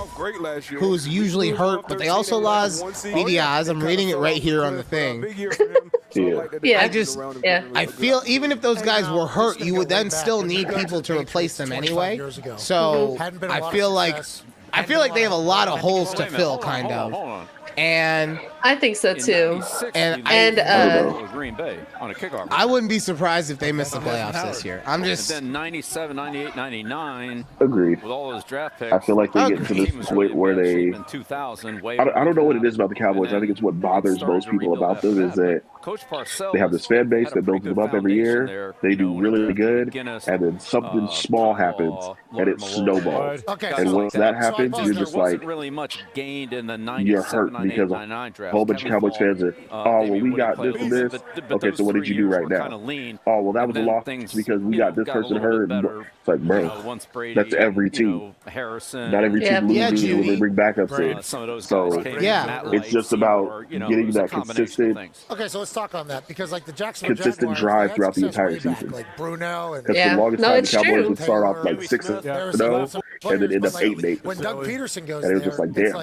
who's usually hurt, but they also lost Diaz. I'm reading it right here on the thing. I feel even if those guys were hurt, you would then still need people to replace them anyway. So I feel like they have a lot of holes to fill, kind of. And I think so too. Green Bay on a kickoff. I wouldn't be surprised if they missed the playoffs this year. I'm just. Then 97, 98, 99. Agreed. With all those draft picks. I feel like they get to this point where they. I don't know what it is about the Cowboys. I think it's what bothers most people about them is that they have this fan base that builds them up every year. They do really good, and then something small happens, and it snowballs. And once that happens, you're just like, you're hurt because a whole bunch of Cowboys fans are, oh, well, we got this and this. Okay, so what did you do right now? Oh, well, that was a loss because we got this person hurt. It's like, bro, that's every team. Not every team loses when they bring backups in. So, it's just about getting that consistent. Okay, so let's talk on that because like the Jacksonville consistent drive throughout the entire season. Like Bruno and for the longest time, the Cowboys would start off like 6-0 and then end up 8-8. When Doug Peterson goes and it was just like, damn,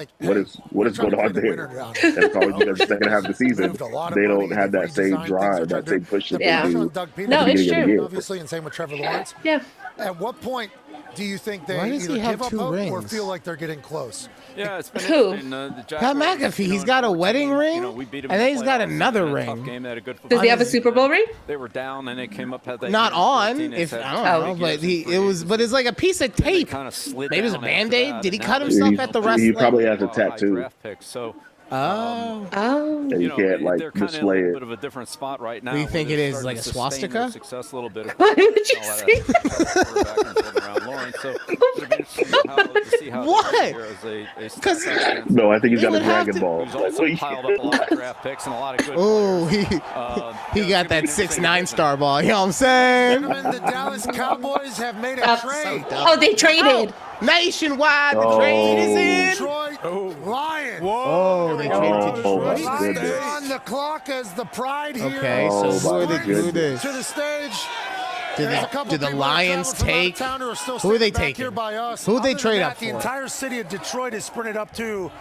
what is going on there? And it's always because the second half of the season, they don't have that same drive, that same push that they do. No, it's true. Obviously, and same with Trevor Lawrence. Yeah. At what point do you think they either give up hope rings? or feel like they're getting close? Yeah, it's been Who? Pat McAfee. He's got a wedding ring, and then he's got another ring. Does he have a Super Bowl ring? They were down, and they came up. Not on. If I don't know, but it's like a piece of tape. Maybe it was a Band-Aid. Did he cut himself at the wrestling? He probably has a tattoo. Oh. And you can't display it. Bit of a different spot right now. Do you think it is like a swastika? Success a little bit. Why would you say what? Because no, I think he's got a Dragon Ball. Piled up a lot of draft picks and a lot of good. Oh, he got that 6'9" star ball. You know what I'm saying? The Dallas Cowboys have made a trade. Oh, they traded. Nationwide, the trade is in. Detroit Lions. Whoa, they traded to Detroit. They're on the clock as the Pride here. Okay, so who are they doing this? To the stage. Do the Lions take? Who are they taking? Who would they trade up for? The entire city of Detroit is sprinted up to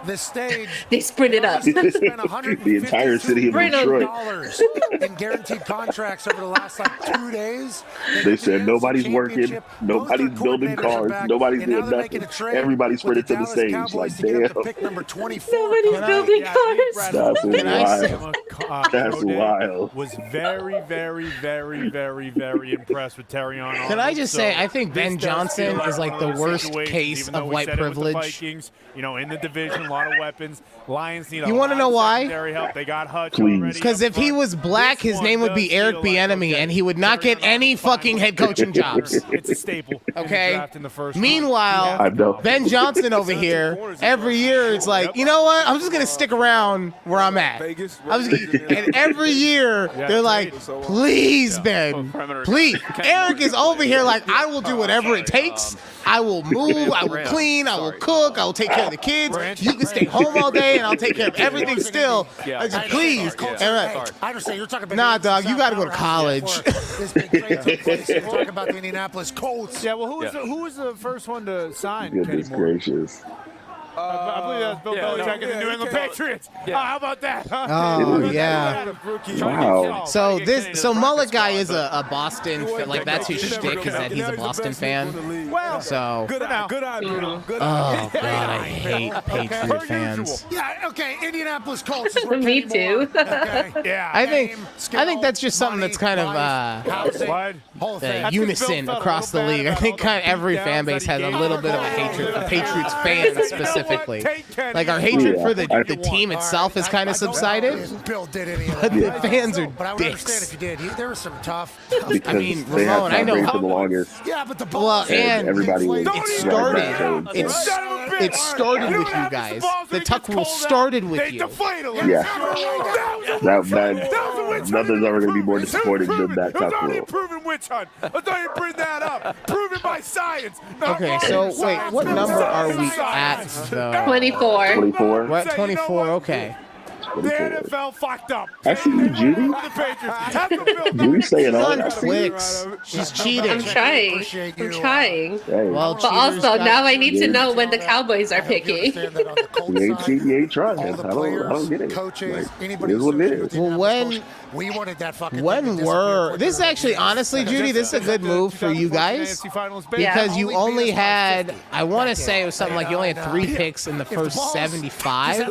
the stage. They sprinted up. The entire city of Detroit. In guaranteed contracts over the last 2 days. They said nobody's working, nobody's building cars, nobody's doing nothing. Everybody's sprinted to the stage. Like, damn. Nobody's building cars. That's wild. Was very, very, very, very, very impressed with Terrion Arnold. Can I just say, I think Ben Johnson is like the worst case of white privilege. Vikings, in the division, a lot of weapons. Lions need You want to know why? help. They got Hutch Please. Because if he was black, his name would be Eric Bieniemy, and he would not get any fucking head coaching jobs. It's a staple. Okay. Meanwhile, Ben Johnson over here, every year it's like, you know what? I'm just gonna stick around where I'm at. And every year they're like, please, Ben, please. Eric is over here like, I will do whatever it takes. I will move. I will clean. I will cook. I will take care of the kids. You can stay home all day, and I'll take care of everything still. Please. I understand. You're talking about nah, dog. You got to go to college. This big trade took place. You're talking about the Indianapolis Colts. Yeah, well, who was the first one to sign? Goodness gracious. I believe that was Bill Belichick and the New England Patriots. Yeah. How about that? Huh? Oh, yeah. Wow. So Mullet guy is a Boston, like that's his shtick, is that he's a Boston fan. Well, So, good eye, Bruno. Good oh eye. God, I hate Patriot fans. Yeah, okay, Indianapolis Colts is where Me Kenny too. Moore, okay? Yeah. I think that's just something that's kind of unison across the league. I think kind of every fan base has a little bit of a hatred for Patriots fans specifically. Like our hatred for the team itself has kind of subsided, Bill did any of but that. the fans are But I would understand if dicks. you did. There was some tough. Because I mean, they had Ramon, I Tom know Brady how. for the longest. Yeah, but the Well, and everybody was it started. right It started with you guys. The Tuck rule started with you. Yeah. That nothing's ever going to be more disappointing than that Tuck rule. Proven witch hunt. Let's not even bring that up. Proven by science. Okay, so wait, what number are we at though? 24. 24. We're at 24. Okay. The NFL fucked up. I see you, Judy. The Patriots. Judy saying all On that. Twix. She's cheating. I'm trying. I'm trying. Hey, Well, But also, now I need to Yeah. know when the Cowboys are picking. you ain't cheating, you ain't trying. I don't get it. Coaches, Like, anybody it is what it is. Well, when we wanted that fucking this is actually honestly, Judy, this is a good move for you guys because you only had, I want to say it was something like you only had 3 picks in the first 75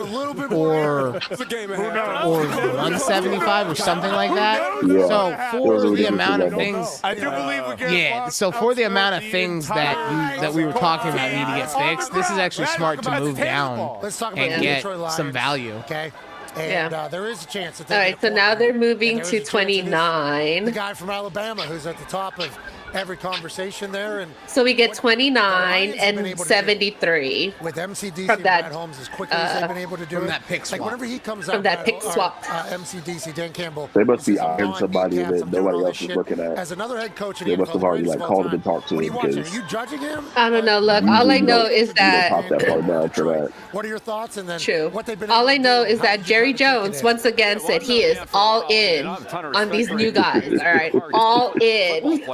or 175 or something like that. Yeah. So for the amount of ridiculous. things, I do believe we get yeah. So for the amount of things that we were talking about need to get fixed, this is actually smart to move down Let's talk about and the get Detroit Lions, some value. Okay. And there is a chance that they All get right, a so now quarterback. they're moving And there to is a chance it is 29. The guy from Alabama who's at the top of every conversation there. And So we get 29 Lions have been and able to do 73. with MCDC From and that, Matt Holmes as quickly as they've been able to do from it. that pick swap. Like whenever he comes From out, that pick swap. MCDC, Dan Campbell. They must be says, "I'm eyeing on somebody kneecaps, that I'm doing nobody all else this is shit." looking at. As another head coach in They the must have NFL, already, greatest like, of all called him and time. talked to What are him, you watching? Are because you judging him? I don't know. Look, all I know is that. Pop that part down for that. What are your thoughts? And then True. what they've been All able I to know do, is how that did you Jerry try to take Jones it once again said he is all in on these new guys. All right, all in.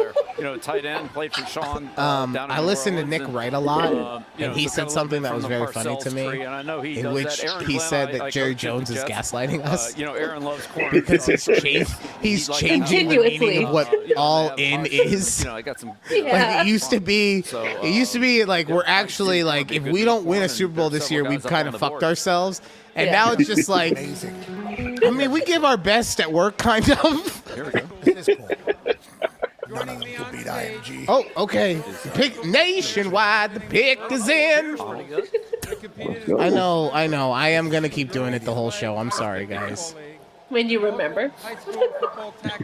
Tight end, played for Sean. I listened to Nick Wright a lot, and he said something that was very funny to me, in which he said that Jerry Jones is gaslighting us. Aaron loves corner because he's changing the meaning of what all in is. I got some. Like it used to be like we're actually like if we don't win a Super Bowl this year, we've kind of fucked ourselves. And now it's just like, I mean, we give our best at work, kind of. Here we go. It is cool. Joining me on stage, Oh, okay. Pick nationwide. The pick is in. I know. I am gonna keep doing it the whole show. I'm sorry, guys. When you remember.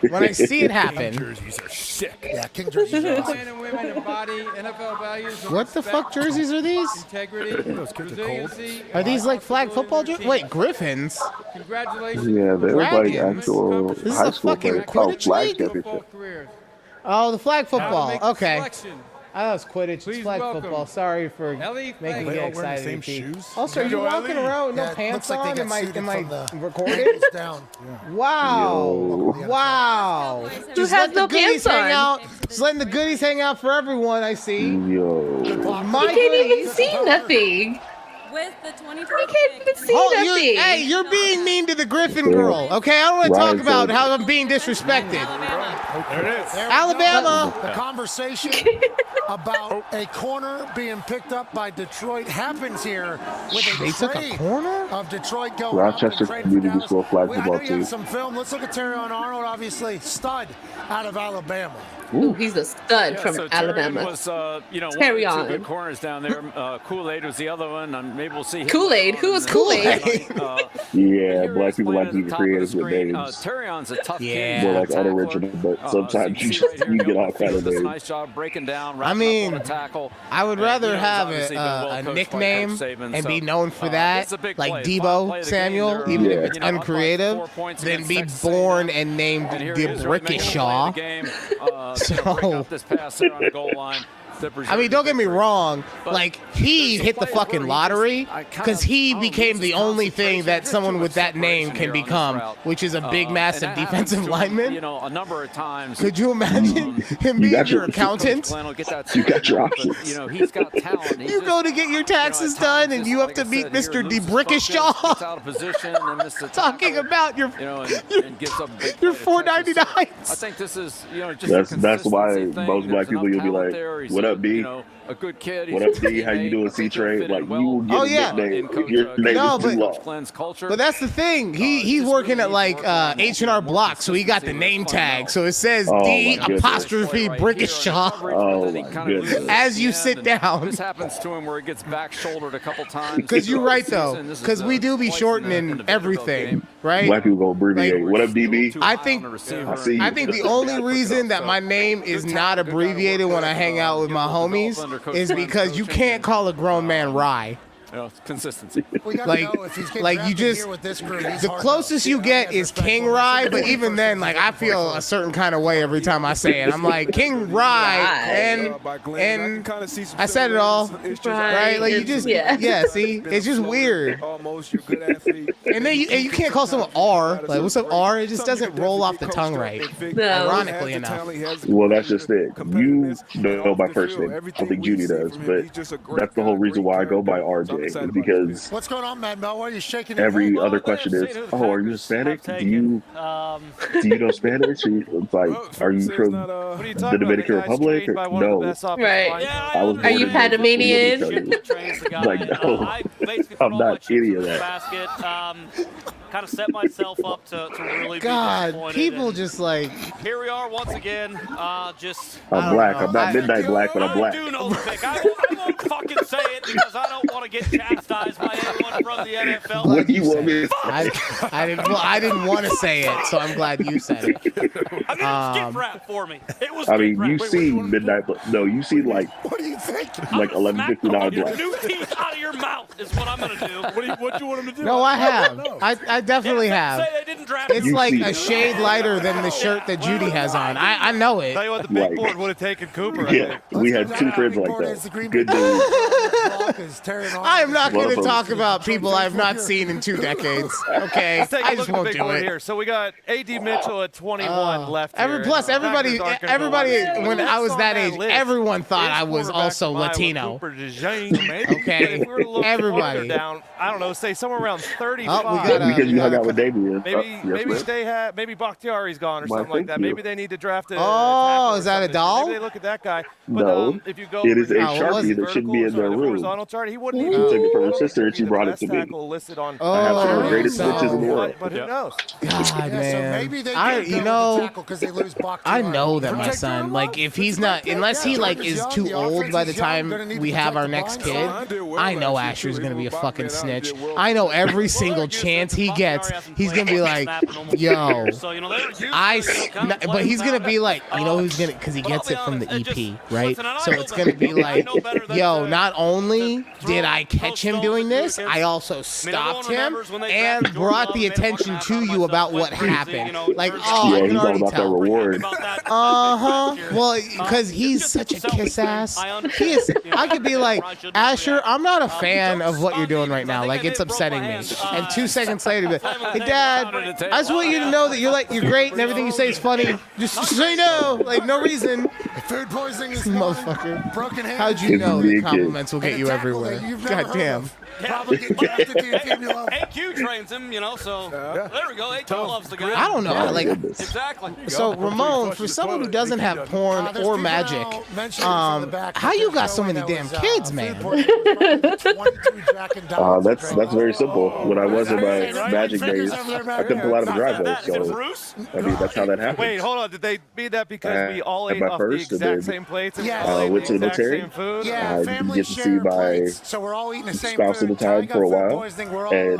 When I see it happen. Jerseys are sick. Yeah, King jerseys are awesome. men and women embody NFL values. of What the respect, fuck jerseys are these? Integrity, resiliency. Are these like flag football jerseys? Wait, Griffins? Congratulations. Yeah, they're like Dragons. actual This is high a school fucking players. Oh, Quidditch flag league? championship. Careers. Oh, the flag Now to football. make the Okay. selection. I thought it was Quidditch. It's Please flag welcome football. Sorry for Ellie making Flagg. you They all excited. wearing the Pete. same shoes? Also, are you Joe walking Ellie. around with no Yeah, it pants looks like on? they Am got I suited from the recorded? heels down. Wow. Wow. Just has let the no goodies pants hang on? out. Just letting the goodies hang out for everyone, I see. Yo. My You can't even goodies. see nothing. with the 2020 I can't even see nothing. Hey, you're being mean to the Griffin girl, okay? I don't want to talk about how I'm being disrespected. There it is. Alabama. The conversation about a corner being picked up by Detroit happens here with a They took a trade corner? of Detroit going Rochester up and trade for Community School flag I football know you have team. some film. Let's look at Terrion Arnold, obviously stud out of Alabama. Ooh, he's a stud from so Alabama. Was, one of Carry the two on. good corners down there. Kool-Aid was the other one. And maybe we'll see him Kool-Aid? Who was Kool-Aid? Yeah, black people like to be creative with names. Terrion's a tough Yeah. More like unoriginal, but sometimes you get all kind of names. names. Nice job breaking down. I mean, tackle. I would rather have obviously been well a coached nickname by Coach Saban, and so, be known for it's that, a big like play. Final play Debo of the Samuel, game. even Yeah. if it's Up by 4 uncreative, points than against be Texas born A&M. and named And here he is, really making the play DeBrickishaw. of the game. Break out this pass there on the goal line. I mean, don't get me wrong. Like, he hit the fucking lottery because he became the only thing that someone with that name can become, which is a big, massive defensive lineman. You know, a number of times. Could you imagine him being your accountant? You got your options. You know, he's got talent. You go to get your taxes done, and you have to meet Mr. DeBrickishaw. Out of position and missed Talking about your and gives up big your $4.99. I think this is just That's why most black people you'll be like, "What up, D? A good kid. What up, D? How you doing, C-Trade?" Like, you will get a nickname if your name is too long. But that's the thing. He's working at like H&R Block, so he got the name tag. So it says D apostrophe Brickishaw. Oh my goodness. As you sit down. This happens to him where he gets back shouldered a couple times. Because you're right though. Because we do be shortening everything, right? Black people go abbreviate. What up, DB? I think the only reason that my name is not abbreviated when I hang out with my homies is because you can't call a grown man Rye. Consistency. Like you just, the closest you get is King Rye, but even then, like I feel a certain kind of way every time I say it. I'm like King Rye, and I said it all, right? Like you just, yeah. See, it's just weird. And then you can't call someone R. Like what's up, R? It just doesn't roll off the tongue right. Ironically enough. Well, that's just it. You know my first name. I don't think Judy does, but that's the whole reason why I go by RJ. Because what's going on, Mad Mel? Why are you shaking? Every other question is, "Oh, are you Hispanic? Do you know Spanish? It's like, are you from the Dominican Republic? No, right? I was. Are you Panamanian? Like, no, I'm not any of that. Kind of set myself up to really be God, people just like. Here we are once again. I'm black. I'm not midnight black, but I'm black. I do know the pick. I won't fucking say it because I don't want to get chastised by anyone from the NFL. What do you want me? I didn't want to say it, so I'm glad you said it. I mean, skip rap for me. It was. I mean, you see midnight. No, you see like. What do you think? Like 11:59 black. New teeth out of your mouth is what I'm gonna do. What do you want him to do? No, I have. I definitely have. It's You like see a it. shade lighter than the shirt that Judy has on. I know it. Tell you what, the big board would have taken Cooper. Yeah, we had two friends like that. Good dudes. I am not going to talk about people I have not seen in 2 decades. Okay, Let's take a I look just at the won't big do board it. Here. So we got A.D. Mitchell at 21 left. Here. Plus, everybody, when I was that age, list everyone thought I was quarterback also from Iowa, Latino. Cooper DeJean, maybe. Okay, If we were to look everybody. further down, I don't know, say somewhere around 35. Because you hung out with Damien. Maybe Bakhtiari's gone or Why, something like that. thank you. Maybe they need to draft a Oh, tackle or is that a something. doll? Maybe they look at that guy. But, No, if you go it is a vertical, Sharpie that shouldn't be in their the room. horizontal chart, he wouldn't She even took it from her be sister and she the brought it best to me. tackle listed on. I have some of the greatest so- bitches in the world. But who knows? God, man. So maybe they I, can't you go know, with the tackle 'cause they lose I know that my Protect son, your like, if he's not, unless he like is too old by the time we have our next kid, I know Asher's gonna be a fucking snitch. I know every single chance he gets, he's gonna be like, yo, but he's gonna be like, you know, who's gonna, because he gets it from the EP, right? So it's gonna be like, yo, not only did I catch him doing this, I also stopped him and brought the attention to you about what happened. Like, oh, I Yeah, can he's all already about that tell. reward. Well, because he's such a kiss ass. He is. I could be like, Asher, I'm not a fan of what you're doing right now. Like, it's upsetting me. And 2 seconds later, be like, hey, Dad, I just want you to know that you're great and everything you say is funny. Just say no, like no reason. Food poisoning is Motherfucker. broken hand. How'd you It's know me that again. compliments will get you everywhere? God damn. Probably get drafted to your team you love. AQ trains him, so there we go. AQ loves the guy. I don't know. Exactly. So Ramon, for someone who doesn't have porn or magic, how you got so many damn kids, man? That's very simple. When I was in my magic days, I couldn't pull out of the driveway, so I mean that's how that happened. Wait, hold on. Did they mean that because we all ate off the exact same plates? I went to the military. I didn't get to see my spouse at the time for a while, and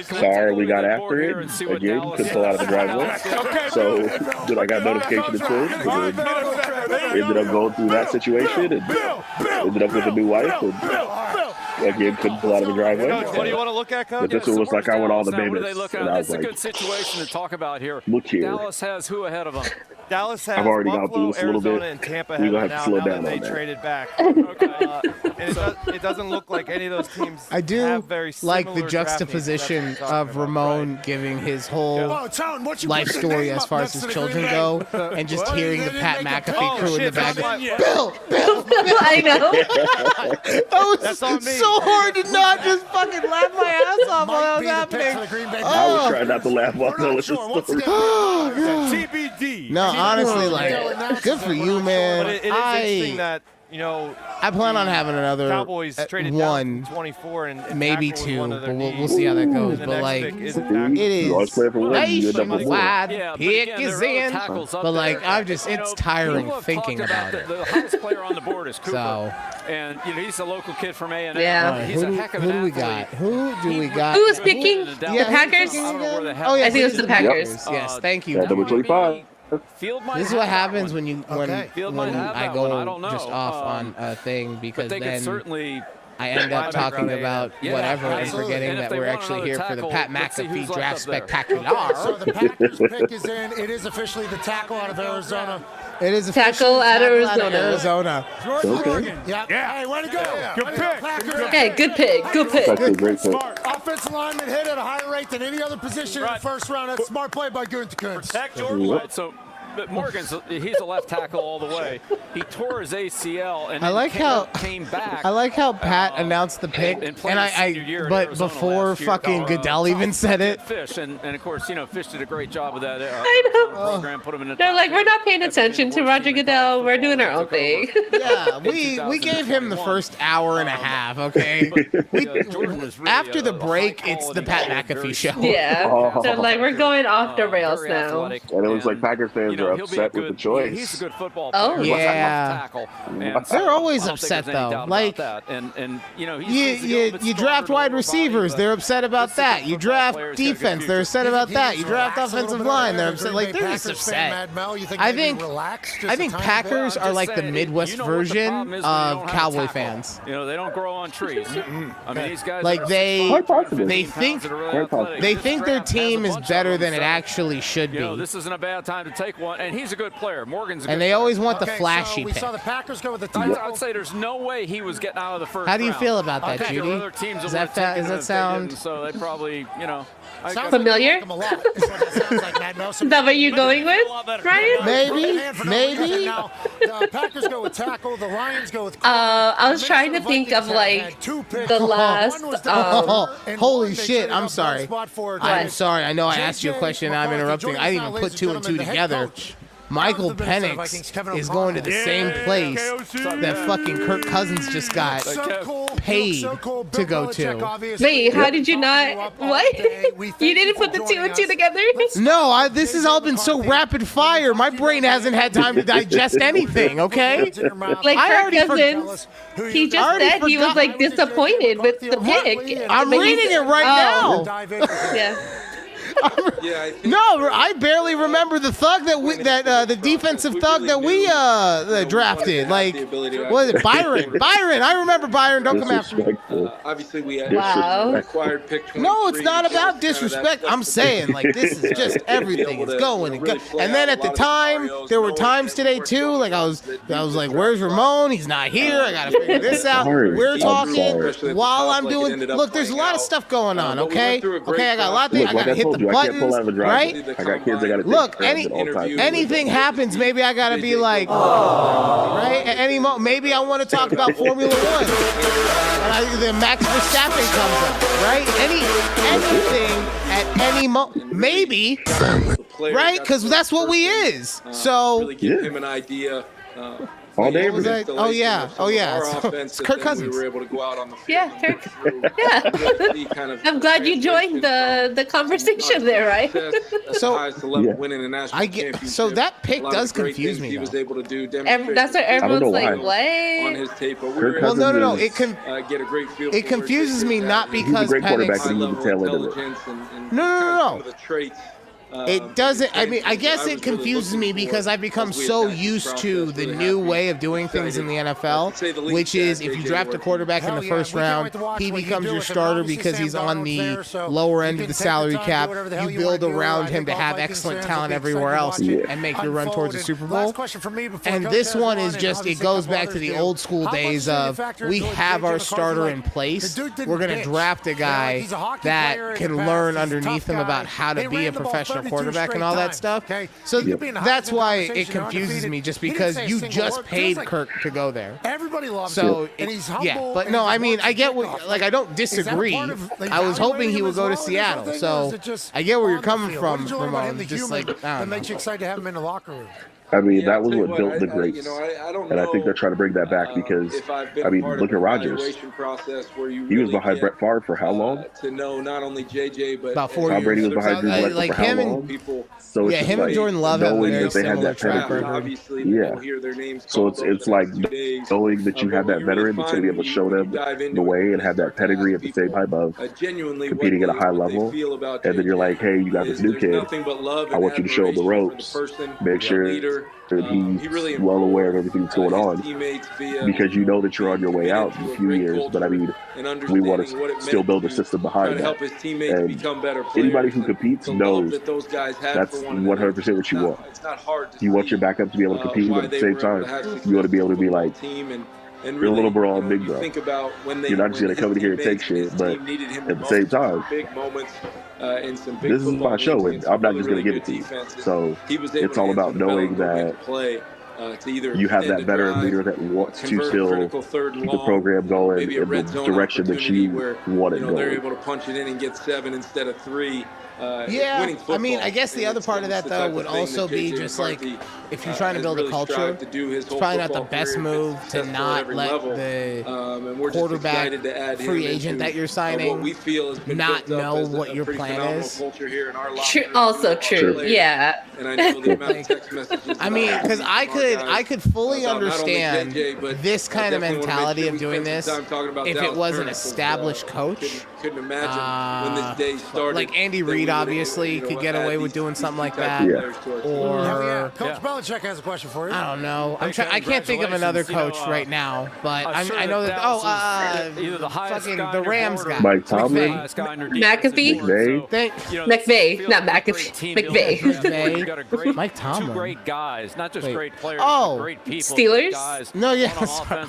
sorry, we got after it. Again, couldn't pull out of the driveway. So then I got notification of twins, and then ended up going through that situation, and ended up with a new wife, and again couldn't pull out of the driveway. What do you want to look at, Coach? But this one was like I went all the babies, and I was It's a like, good situation to talk about here. Look here. Dallas has who ahead of them? Dallas has I've already gone Buffalo, through this a little Arizona, bit. and Tampa We're gonna ahead have to slow now down that they on that. traded back. And it doesn't look like any of those teams I do have very like the similar juxtaposition of Ramon giving his whole life story as far as his children go, and just hearing the Pat McAfee crew in the back. Bill! I know. That was so hard to not just fucking laugh my ass off while that was happening. I was trying not to laugh while telling the story. TBD. No, honestly, like, good for you, man. But it is interesting that, I plan on having another Cowboys traded one, down from 24 and maybe tackle was two, one of but their we'll needs. see how that goes. The But next like, pick is it tackle. You always is play for one, you end up with one. wide Yeah, but pick again, is there are in. tackles up But like, there. I'm just, it's tiring people have thinking talked about it. The hottest player on the board is Cooper. So, And he's a local kid from A&M. Yeah. He's a heck of an who do we athlete. got? Who do we got? Who was picking the Packers? I don't know where the hell Oh, yeah, I think it was the Packers. Yes, thank you. Yeah, number 25. Field might This is have what that happens one. when I go just off on a thing, But because they could then certainly I end up talking about whatever and absolutely. forgetting And if that they we're want actually another here for the tackle, Pat let's see McAfee who's left Draft up there. Spectacular. So the Packers pick is in. It is officially the tackle out of Arizona. It is Tackle out of Arizona. Jordan. Yeah. Hey, way to go. Good pick. Okay, good pick. Good pick. That's a great pick. Offensive lineman hit at a higher rate than any other position in the first round. That's smart play by Gunther Kuntz. Protect Jordan. Right, so but Morgan's he's a left tackle all the way. He tore his ACL and I like how came back. I like how Pat announced the pick, and and played his senior year in but Arizona before last year. fucking Goodell even said it. Fish and of course Fish did a great job with that. I know. Program put him in the They're top like, we're 10. not paying attention to Roger Goodell. We're doing our own thing. Yeah, we gave him the first hour and a half. Okay, after the break, it's the Pat McAfee show. Yeah. They're like, we're going off the rails very now. athletic. And it was like Packers fans are he'll be a upset with the good- choice. He's a good football Oh. player. Yeah. Tackle. And They're always I don't think upset, there's any though. doubt Like, about that. And he's a You bit draft stronger wide than receivers, they're upset about that. You draft defense, they're upset about that. You draft offensive line, they're upset. Like, they're just upset. I think Packers are like the Midwest version of Cowboy fans. They don't grow on trees. I mean, these guys Like are they think their team is better than it actually should be, this isn't a bad time to take one, and he's a good player. Morgan's a good and they player. always want the flashy we pick. saw the Packers go with the tackle. I'd say there's no way he was getting out of the first How do you round. feel about that, I think there Judy? were other teams Does that that would have taken does that him if they sound? didn't, so they probably, I guess- Familiar? Like him a lot, is what that sounds like, Matt Nelson. Is that what you're going with, Ryan? Maybe. Now, the Packers go with tackle. The Lions go with. I was trying to think of like the last. Holy shit! I'm sorry. I'm sorry. I know I asked you a question and I'm interrupting. I didn't even put two and two together. Michael Penix is going to the same place that fucking Kirk Cousins just got paid to go to. Wait, how did you not? What? You didn't put the two and two together? No, this has all been so rapid fire. My brain hasn't had time to digest anything. Okay. Like I Kirk already Cousins, he just said he was like disappointed with the pick. I'm But reading it right now. Yeah. No, I barely remember the thug the defensive thug that we drafted. Like, what is it, Byron? Byron, I remember Byron. Don't come after me. Obviously, we had Wow. acquired pick 23. No, it's not about disrespect. I'm saying, like, this is just everything is going and going. And then at the time, there were times today too. Like I was like, "Where's Ramon? He's not here. I gotta figure this out." We're talking while I'm doing. Look, there's a lot of stuff going on. Okay, I got a lot. I gotta hit the buttons, right? I got kids. I got to look. Anything happens, maybe I gotta be like, right? At any moment, maybe I want to talk about Formula One. The Max Verstappen comes up, right? Anything at any moment, maybe, right? Because that's what we is. So really give him an idea. All day. Oh yeah. So, Kirk Cousins. We were able to go out on the field. Yeah, Kirk. Yeah. I'm glad you joined the conversation there, right? So winning a national I get. So that pick does confuse me. He was able to do. That's what everyone's like. What? On his tape, but we were well, no. get a great feel. It confuses me not because Penix. No. The traits. It doesn't. I mean, I guess it confuses me because I've become so used to the new way of doing things in the NFL, which is if you draft a quarterback in the first round, he becomes your starter because he's on the lower end of the salary cap. You build around him to have excellent talent everywhere else and make your run towards a Super Bowl. And this one is just, it goes back to the old school days of we have our starter in place. We're going to draft a guy that can learn underneath him about how to be a professional quarterback and all that stuff. So that's why it confuses me, just because you just paid Kirk to go there. Everybody loves him. And he's humble. But no, I mean, I get what, like, I don't disagree. I was hoping he would go to Seattle. So I get where you're coming from, Ramon. Just like, that makes you excited to have him in the locker room. I mean, that was what built the greats, and I think they're trying to bring that back because, I mean, look at Rodgers. He was behind Brett Favre for how long? To know not only JJ, but about 4 Tom Brady was years. behind Drew Bledsoe for how long? So it's him and Jordan Love have a very similar track record. So it's like knowing that you have that veteran that's going to be able to show them the way and have that pedigree at the same time of competing at a high level, and then you're like, hey, you got this new kid. I want you to show him the ropes. Make sure that he's well aware of everything that's going on, because you know that you're on your way out in a few years. But I mean, we want to still build a system behind that. And anybody who competes knows that's 100% what you want. You want your backup to be able to compete, but at the same time, you want to be able to be like, you're a little bro on big bro. You're not just going to come in here and take shit, but at the same time, this is my show, and I'm not just going to give it to you. So it's all about knowing that you have that veteran leader that wants to still keep the program going in the direction that you want it going. They're able to punch it in and get 7 instead of 3. I mean, I guess the other part of that, though, would also be just like, if you're trying to build a culture, it's probably not the best move to not let the quarterback free agent that you're signing not know what your plan is. Also true, yeah. I mean, because I could fully understand this kind of mentality of doing this if it was an established coach. Couldn't imagine when this day started. Like Andy Reid, obviously, could get away with doing something like that. Or Coach Belichick has a question for you. I don't know. I can't think of another coach right now, but I know that. Fucking the Rams guy, Mike Tomlin, McAfee, McVay, not McAfee, McVay. Mike Tomlin. 2 great guys, not just great players, but great people. Steelers. No,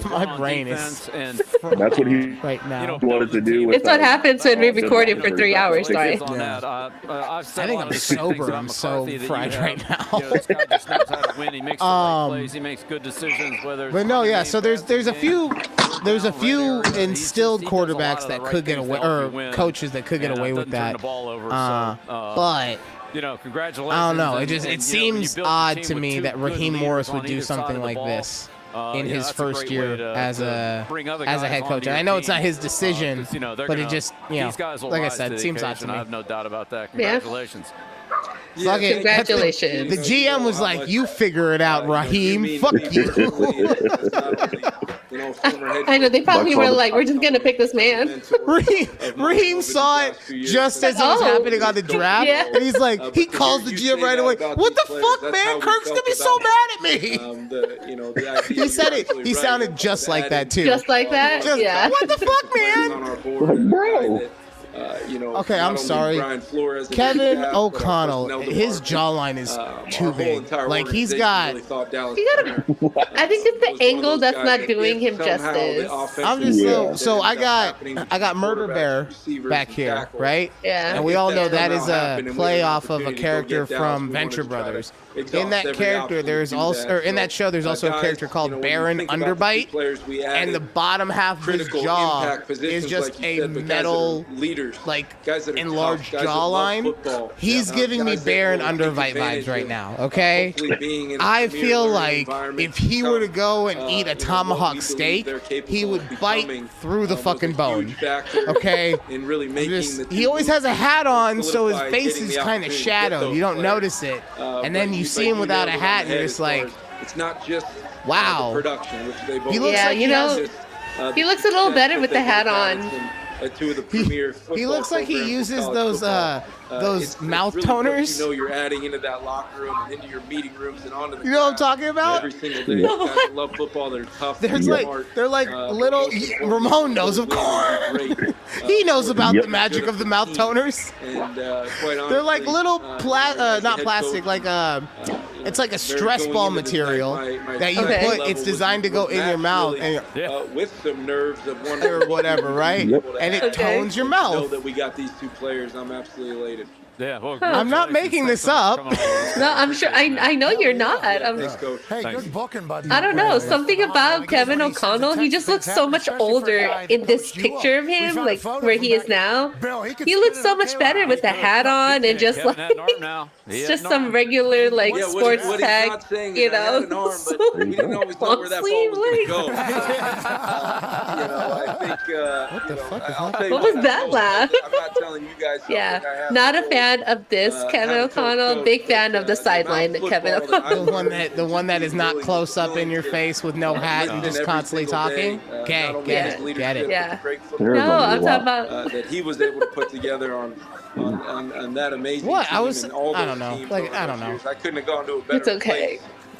my brain is. That's what he right now wanted to do. It's what happens when we record it for 3 hours, right? I think I'm sober. I'm so fried right now. This guy just knows how to win. He makes the right plays. He makes good decisions. But no, yeah. So there's a few instilled quarterbacks that could get away, or coaches that could get away with that. But congratulations. I don't know. It seems odd to me that Raheem Morris would do something like this in his first year as a head coach. And I know it's not his decision, but it just, like I said, it seems odd to me. I have no doubt about that. Congratulations. Yeah, congratulations. The GM was like, "You figure it out, Raheem. Fuck you." I know, they probably were like, "We're just gonna pick this man." Raheem saw it just as it was happening on the draft, and he's like, he calls the GM right away. What the fuck, man? Kirk's gonna be so mad at me. He said it. He sounded just like that too. Just like that. Yeah. What the fuck, man? Bro. Okay, I'm sorry. Kevin O'Connell, his jawline is too big. Like he's got. I think it's the angle that's not doing him justice. I'm just so I got Murder Bear back here, right? Yeah. And we all know that is a play off of a character from Venture Brothers. In that character, there's also, or in that show, there's also a character called Baron Underbite, and the bottom half of his jaw is just a metal, like enlarged jawline. He's giving me Baron Underbite vibes right now. Okay, I feel like if he were to go and eat a tomahawk steak, he would bite through the fucking bone. Okay, he always has a hat on, so his face is kind of shadowed. You don't notice it, and then you see him without a hat, and you're just like, it's not just wow. He looks like he looks a little better with the hat on. Two of the premier he looks like he uses those mouth toners. You're adding into that locker room and into your meeting rooms and onto the You know what I'm talking about? Every single day. Guys love football. They're tough. They're like little. Ramon knows, of course. He knows about the magic of the mouth toners. And quite honestly, they're like little not plastic, like it's like a stress ball material that you put. It's designed to go in your mouth and with some nerves of one or whatever, right? And it tones your mouth. Know that we got these two players. I'm absolutely elated. Yeah, well, I'm not making this up. No, I'm sure. I know you're not. Hey, good booking, buddy. I don't know. Something about Kevin O'Connell. He just looks so much older in this picture of him, like where he is now. He looks so much better with the hat on and just like it's just some regular like sports tag, you know. We didn't always know where that ball was going to go. I think. What the fuck is that? What was that laugh? I'm not telling you guys. Yeah, not a fan of this Kevin O'Connell. Big fan of the sideline Kevin O'Connell. The one that is not close up in your face with no hat and just constantly talking. Okay, get it. Yeah. No, I'm talking about that he was able to put together on that amazing. What? I don't know. Like I don't know. I couldn't have gone to a better. It's okay.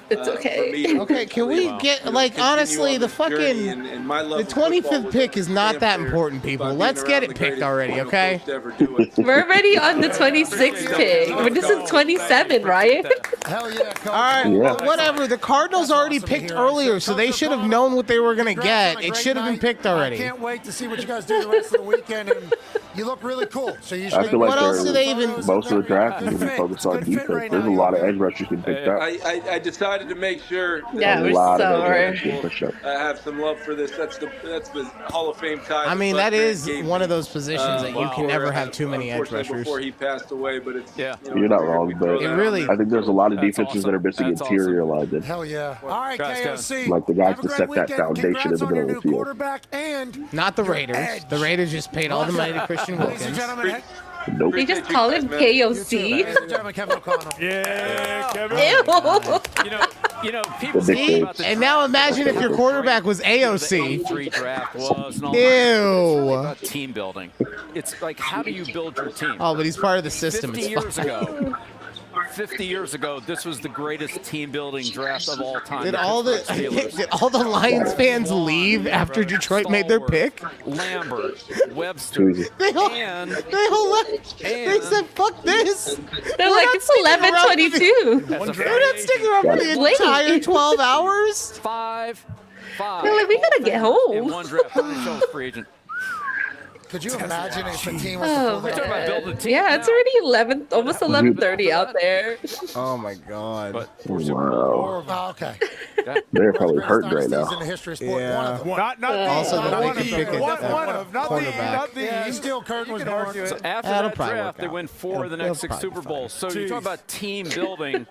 It's okay. Okay, can we get, like, honestly, the fucking, the 25th pick is not that important, people. Let's get it picked already, okay? We're already on the 26th pick. This is 27, right? Hell yeah. All right, well, whatever. The Cardinals already picked earlier, so they should have known what they were going to get. It should have been picked already. I can't wait to see what you guys do the rest of the weekend, and you look really cool. So you should. I feel like what else do they even? Most of the draft is going to be focused on defense. There's a lot of edge rushers you can pick up. I decided to make sure that yeah, we're I have some love for this. That's the Hall of Fame tie. I mean, that is one of those positions that you can never have too many edge rushers. Before he passed away, but it's You're not wrong, but I think there's a lot of defenses that are missing interior linemen. Hell yeah! All right, KOC. Like the guys to set that foundation in the middle of the field. Not the Raiders. The Raiders just paid all the money to Christian Wilkins. Nope. They just call him KOC. Yeah, Kevin. You know, people say about the and now imagine if your quarterback was AOC. The draft was and all Ew. It's about team building. It's like, how do you build your team? Oh, but he's part of the system. 50 years ago, this was the greatest team-building draft of all time. Did all the Lions fans leave after Detroit made their pick? Lambert, Webster, They all left. They said, "Fuck this." They're like, it's 11:22. They're not sticking around for the entire 12 hours. Five. They're like, we gotta get home. In one draft, free agent. Could you imagine if the team was Yeah, it's already 11, almost 11:30 out there. Oh my god. Wow. Okay. They're probably hurting right now. Yeah. Not also, the they can pick it cornerback. Yeah, still Curtin was born. So after that draft, they win 4 of the next 6 Super Bowls. So you talk about team building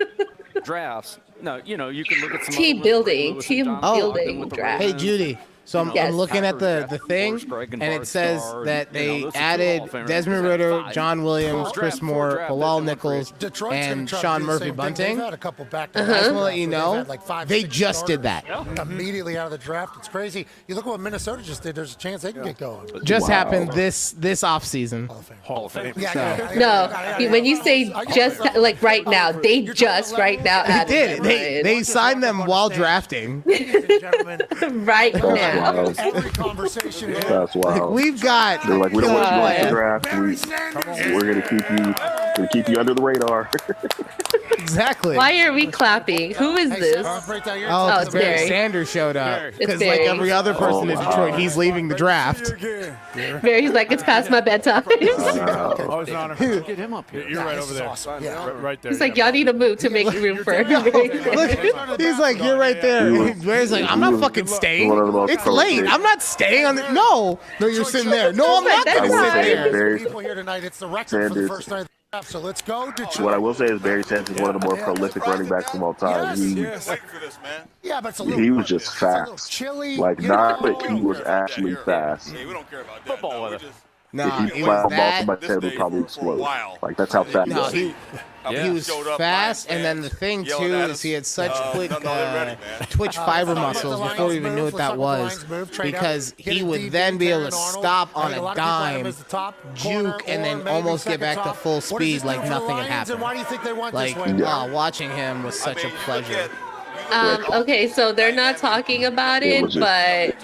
drafts. No, you can look at some team building draft. Hey, Judy. So I'm looking at the thing, and it says that they added Desmond Ridder, John Williams, Chris Moore, Bilal Nichols, and Sean Murphy Bunting. I just want to let you know, they just did that. Immediately out of the draft. It's crazy. You look at what Minnesota just did. There's a chance they can get going. Just happened this offseason. Hall of Fame. No, when you say just like right now, they just right now added They did. They signed them while drafting. Right now. wild. Every conversation. That's wild. We've got. They're like, we don't want you going to the draft. We're gonna keep you under the radar. Exactly. Why are we clapping? Who is this? Oh, it's Barry Sanders showed up. Because like every other person in Detroit, he's leaving the draft. Barry's like, it's past my bedtime. Oh, it's an honor. Get him up here. You're right over there. Awesome. Yeah. Right there. He's like, y'all need to move to make room for him. Look, he's like, you're right there. Barry's like, I'm not fucking staying. It's late. I'm not staying on the. No, you're sitting there. No, I'm not going to sit there. People here tonight. It's the record for the first night. So let's go, Detroit. What I will say is Barry Sanders is one of the more prolific running backs of all time. Yeah, but He was just fast. Like, not that he was actually fast. Football weather. Nah, If he flat ball somebody's head, would probably explode. Like, that's how fast he was fast, and then the thing, too, is he had such quick twitch fiber muscles before we even knew what that was, because he would then be able to stop on a dime, juke, and then almost get back to full speed like nothing had happened. Like, watching him was such a pleasure. Okay, so they're not talking about it, but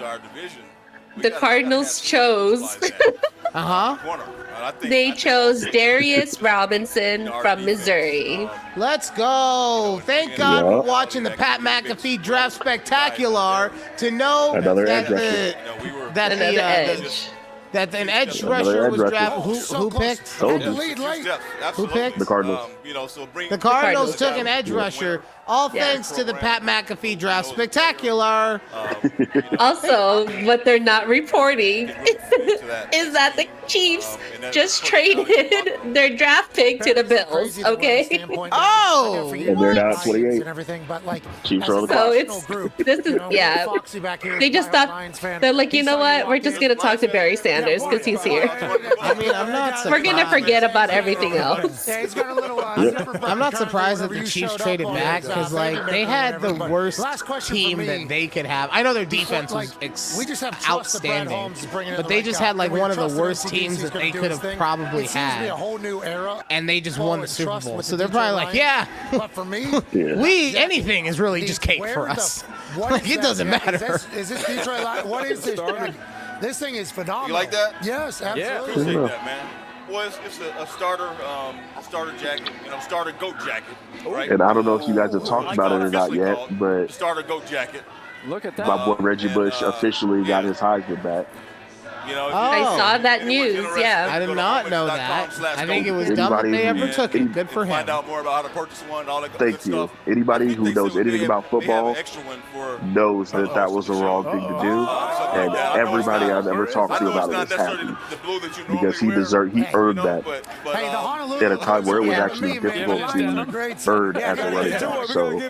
the Cardinals chose. They chose Darius Robinson from Missouri. Let's go. Thank God for watching the Pat McAfee Draft Spectacular to know that an edge rusher was drafted. Who picked? Who picked? The Cardinals. The Cardinals took an edge rusher, all thanks to the Pat McAfee Draft Spectacular. Also, what they're not reporting is that the Chiefs just traded their draft pick to the Bills, okay? Oh! And they're now 28. Chiefs are on the clock. They just thought, they're like, you know what? We're just going to talk to Barry Sanders because he's here. I mean, I'm not surprised. We're going to forget about everything else. I'm not surprised that the Chiefs traded back because, like, they had the worst team that they could have. I know their defense was outstanding, but they just had, like, one of the worst teams that they could have probably had. And they just won the Super Bowl. So they're probably like, anything is really just cake for us. Like, it doesn't matter. Is this Detroit? What is this? This thing is phenomenal. You like that? Yes, absolutely. Yeah, appreciate that, man. Well, it's a starter jacket, starter goat jacket, right? And I don't know if you guys have talked about it or not yet, but starter goat jacket. Look at that. My boy Reggie Bush officially got his Heisman back. I saw that news, yeah. I did not know that. I think it was dumb that they ever took it. Good for him. Find out more about how to purchase one, all that good Thank you. stuff. Anybody who knows anything about football knows that that was the wrong thing to do, and everybody I've ever talked to about it is happy because he earned that at a time where it was actually difficult to earn as a running back. So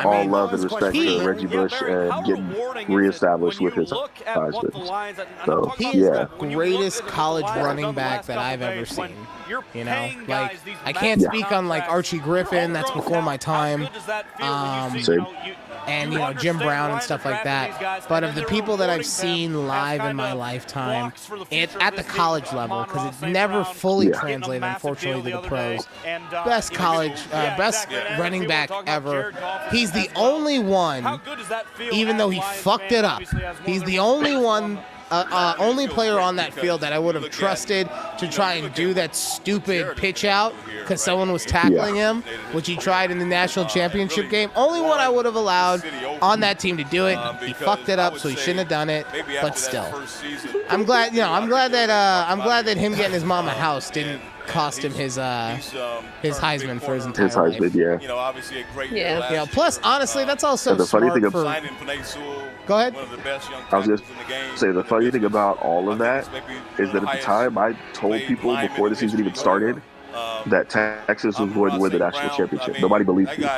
all love and respect to Reggie Bush and getting reestablished with his Heisman. So, he is the greatest college running back that I've ever seen. You know, like, I can't speak on like Archie Griffin, that's before my time, and you know, Jim Brown and stuff like that. But of the people that I've seen live in my lifetime, at the college level, because it's never fully translated, unfortunately, to the pros. Best running back ever. He's the only one, even though he fucked it up, he's the only one. Only player on that field that I would have trusted to try and do that stupid pitch out because someone was tackling him, which he tried in the national championship game. Only one I would have allowed on that team to do it. He fucked it up, so he shouldn't have done it. But still, I'm glad that him getting his mom a house didn't cost him his Heisman for his entire life. Yeah. Plus, honestly, that's also the funny smart thing for. Go ahead. I was just say the funny thing about all of that is that at the time I told people before the season even started that Texas was going to win the national championship. Nobody believed me.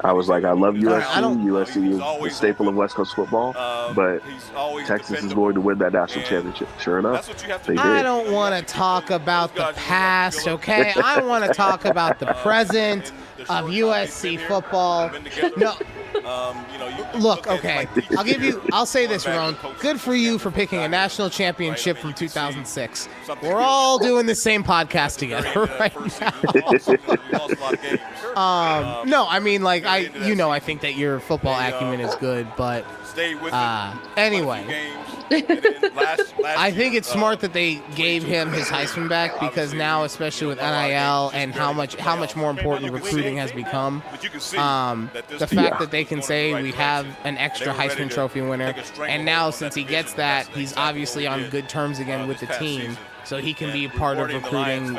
I was like, I love USC. USC is the staple of West Coast football, but Texas is going to win that national championship. Sure enough, they did. I don't want to talk about the past, okay? I want to talk about the present of USC football. No. Look, okay. I'll say this, Ron. Good for you for picking a national championship from 2006. We're all doing the same podcast together right No, I mean, like, I think that your football acumen is good, but anyway. I think it's smart that they gave him his Heisman back because now, especially with NIL and how much more important recruiting has become, the fact that they can say we have an extra Heisman Trophy winner, and now since he gets that, he's obviously on good terms again with the team, so he can be part of recruiting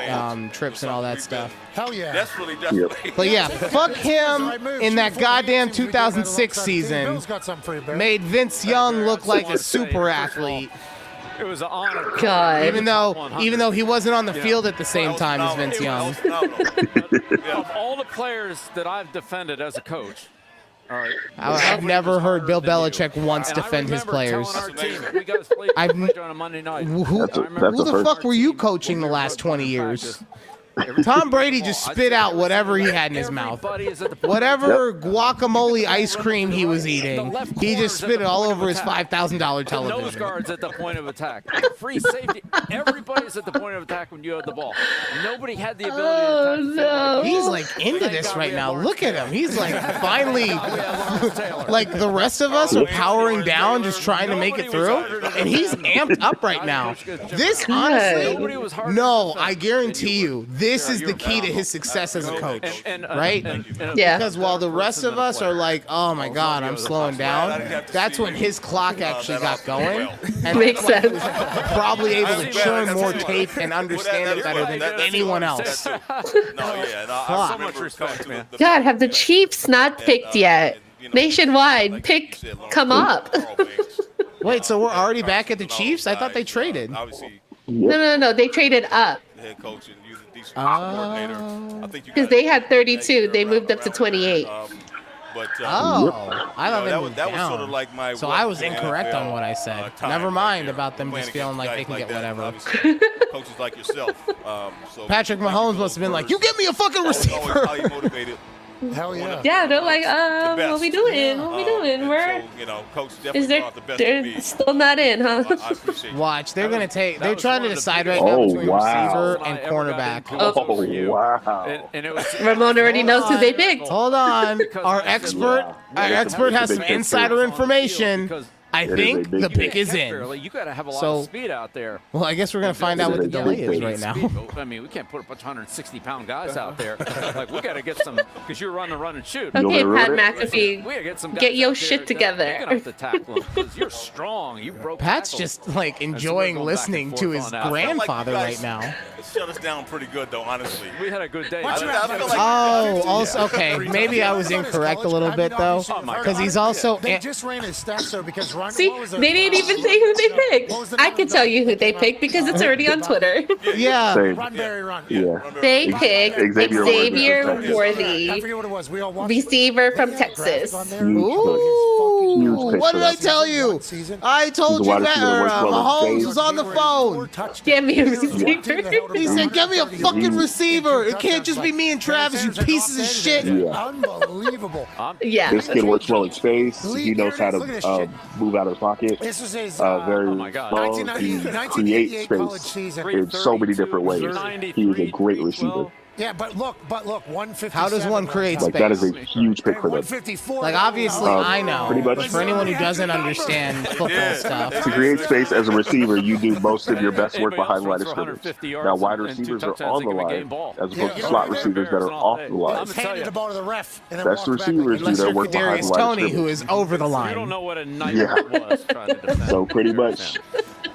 trips and all that stuff. Hell yeah. But yeah, fuck him in that goddamn 2006 season. Made Vince Young look like a super athlete. It was an honor. God. Even though he wasn't on the field at the same time as Vince Young. Of all the players that I've defended as a coach, all right, I've never heard Bill Belichick once defend his players. On a Monday night. Who the fuck were you coaching the last 20 years? Tom Brady just spit out whatever he had in his mouth. Whatever guacamole ice cream he was eating, he just spit it all over his $5,000 television. Nose guards at the point of attack. Free safety. Everybody's at the point of attack when you have the ball. Nobody had the ability to attack. He's like into this right now. Look at him. He's like finally, like the rest of us are powering down, just trying to make it through, and he's amped up right now. This honestly, no, I guarantee you, this is the key to his success as a coach, right? Yeah. Because while the rest of us are like, oh my God, I'm slowing down, that's when his clock actually got going. And makes sense. Probably able to churn more tape and understand it better than anyone else. So much respect, man. God, have the Chiefs not picked yet? Nationwide, come up. Wait, so we're already back at the Chiefs? I thought they traded. No, they traded up. Because they had 32, they moved up to 28. I thought they moved down. Was sort of like my. So I was incorrect on what I said. Never mind about them just feeling like they can get whatever. Coaches like yourself. Patrick Mahomes must have been like, "You get me a fucking receiver." Highly motivated. Hell yeah. Yeah, they're like, what we doing? What we doing? We're Coach definitely they're still not in, huh? Watch, they're trying to decide right now between receiver and cornerback. Wow. And it was Ramon already knows who they picked. Hold on, our expert has some insider information. I think the pick is in. You got to have a lot of speed out there. Well, I guess we're going to find out what the delay is right now. I mean, we can't put a bunch of 160-pound guys out there. Like, we got to get some, because you're running the run and shoot. Okay, Pat McAfee, we get some get your shit together. You're going to have to tackle them because you're strong. You broke Pat's tackles. just, like, enjoying listening to his grandfather right now. Shut us down pretty good, though, honestly. We had a good day. Okay. Maybe I was incorrect a little bit, though, because he's also... They just ran his stats, though, because Ron... See, they didn't even say who they picked. I can tell you who they picked because it's already on Twitter. Yeah. They picked Xavier Worthy, receiver from Texas. Ooh, what did I tell you? I told you that Mahomes was on the phone. Give me a receiver. He said, "Give me a fucking receiver. It can't just be me and Travis, you pieces of shit." Unbelievable. Yeah. This kid works well in space. He knows how to move out of his pocket. This is his very strong. He creates space in so many different ways. He is a great receiver. Yeah, but look, 157. How does one create space? Like, that is a huge pick for them. Like, obviously, I know. Pretty much. But for anyone who doesn't understand football stuff. To create space as a receiver, you do most of your best work behind line of scrimmage. Now, wide receivers are on the line, as opposed to slot receivers that are off the line. Handed the ball to the ref. Best receivers do their work behind the line of Tony, who scrimmage. is over the line. You don't know what a nightmare it was trying to defend. So pretty much,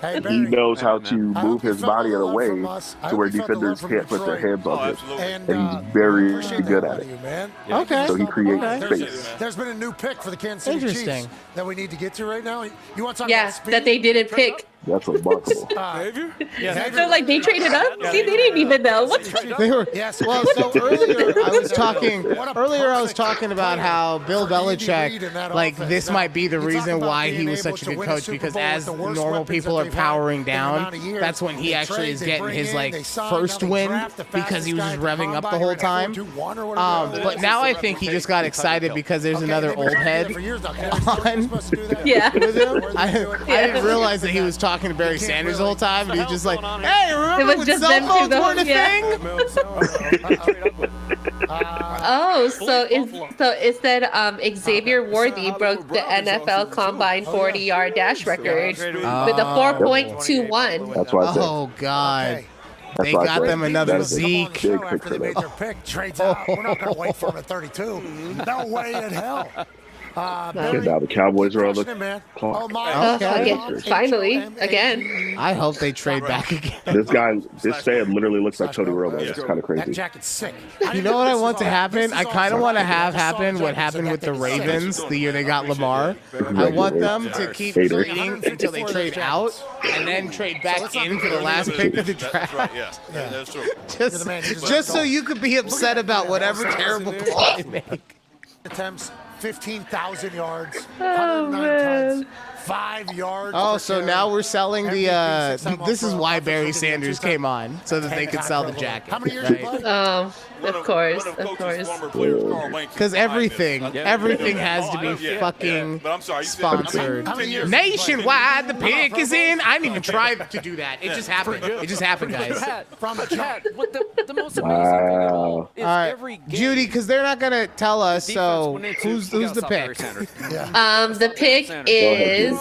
he knows how to move his body in a way to where defenders can't put their hands on him. And he's very good at it. Okay. So he creates space. There's been a new pick for the Kansas City Chiefs that we need to get to right now. You want to talk about speed? That they didn't pick. That's remarkable. They're like, they traded up? See, they didn't even know. They were, well, so earlier I was talking about how Bill Belichick, like, this might be the reason why he was such a good coach, because as normal people are powering down, that's when he actually is getting his, like, first win, because he was just revving up the whole time. But now I think he just got excited because there's another old head on with him. I didn't realize that he was talking talking to Barry Sanders the whole time, and he's just like, "Hey, remember It was when just cell them two phones the whole- weren't a yeah. thing?" Oh, so it said Xavier Worthy broke the NFL Combine 40-yard dash record with a 4.21. That's why I said. Oh God. That's They why I got said them another that is a Zeke. big After pick they for made them. their pick, trades out. We're not going to wait for him at 32. No way in hell. And now the Cowboys are on the clock. Again, finally, again. I hope they trade back again. This fan literally looks like Tony Romo. It's kind of crazy. That jacket's sick. You know what I want to happen? I kind of want to have happen what happened with the Ravens the year they got Lamar. I want them to keep trading until they trade out and then trade back in for the last pick of the draft. Yeah, that's true. Just so you could be upset about whatever terrible call they make. Attempts, 15,000 yards, Oh, 109 tons, 5 yards. Oh, per so carry. now we're selling the. This is why Barry Sanders came on, so that they could sell the jacket. How many years you Right? played? Of course, of course. Because everything has to be fucking sponsored. Nationwide, the pick is in. I didn't even try to do that. It just happened. It just happened, guys. From the chat. What the most amazing Wow. thing is All right, every game. Judy, because they're not gonna tell us. So who's the pick? The pick is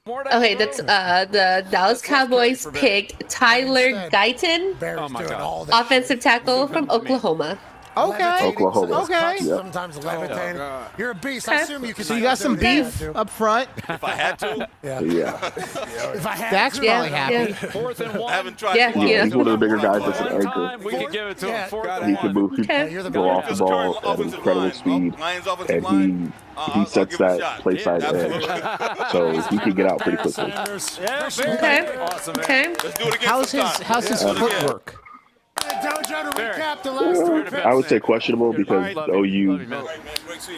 okay. That's the Dallas Cowboys picked Tyler Guyton, Oh my God. offensive tackle from Oklahoma. Okay. Oklahoma. Okay. Yep. Sometimes levitating. You're a beast. I assume you can. So you got some beef up front. If I had to, Yeah. If I had Dak's to. probably happy. 4th and 1. I haven't tried. Yeah, to yeah. He's one of the bigger guys that's an One anchor. time, we could give it to him. 4th He and can 1. move. He Okay. You're the can go off the His ball current at offensive incredible line, speed, Lions offensive and line, he I'll sets give it a that shot. play side Absolutely. edge, so he can get out pretty quickly. Yeah, very Okay. awesome, man. Okay. Let's do it again. How's his footwork? Dojo to recap the last three picks. I would say questionable because Love you. OU Love you, man.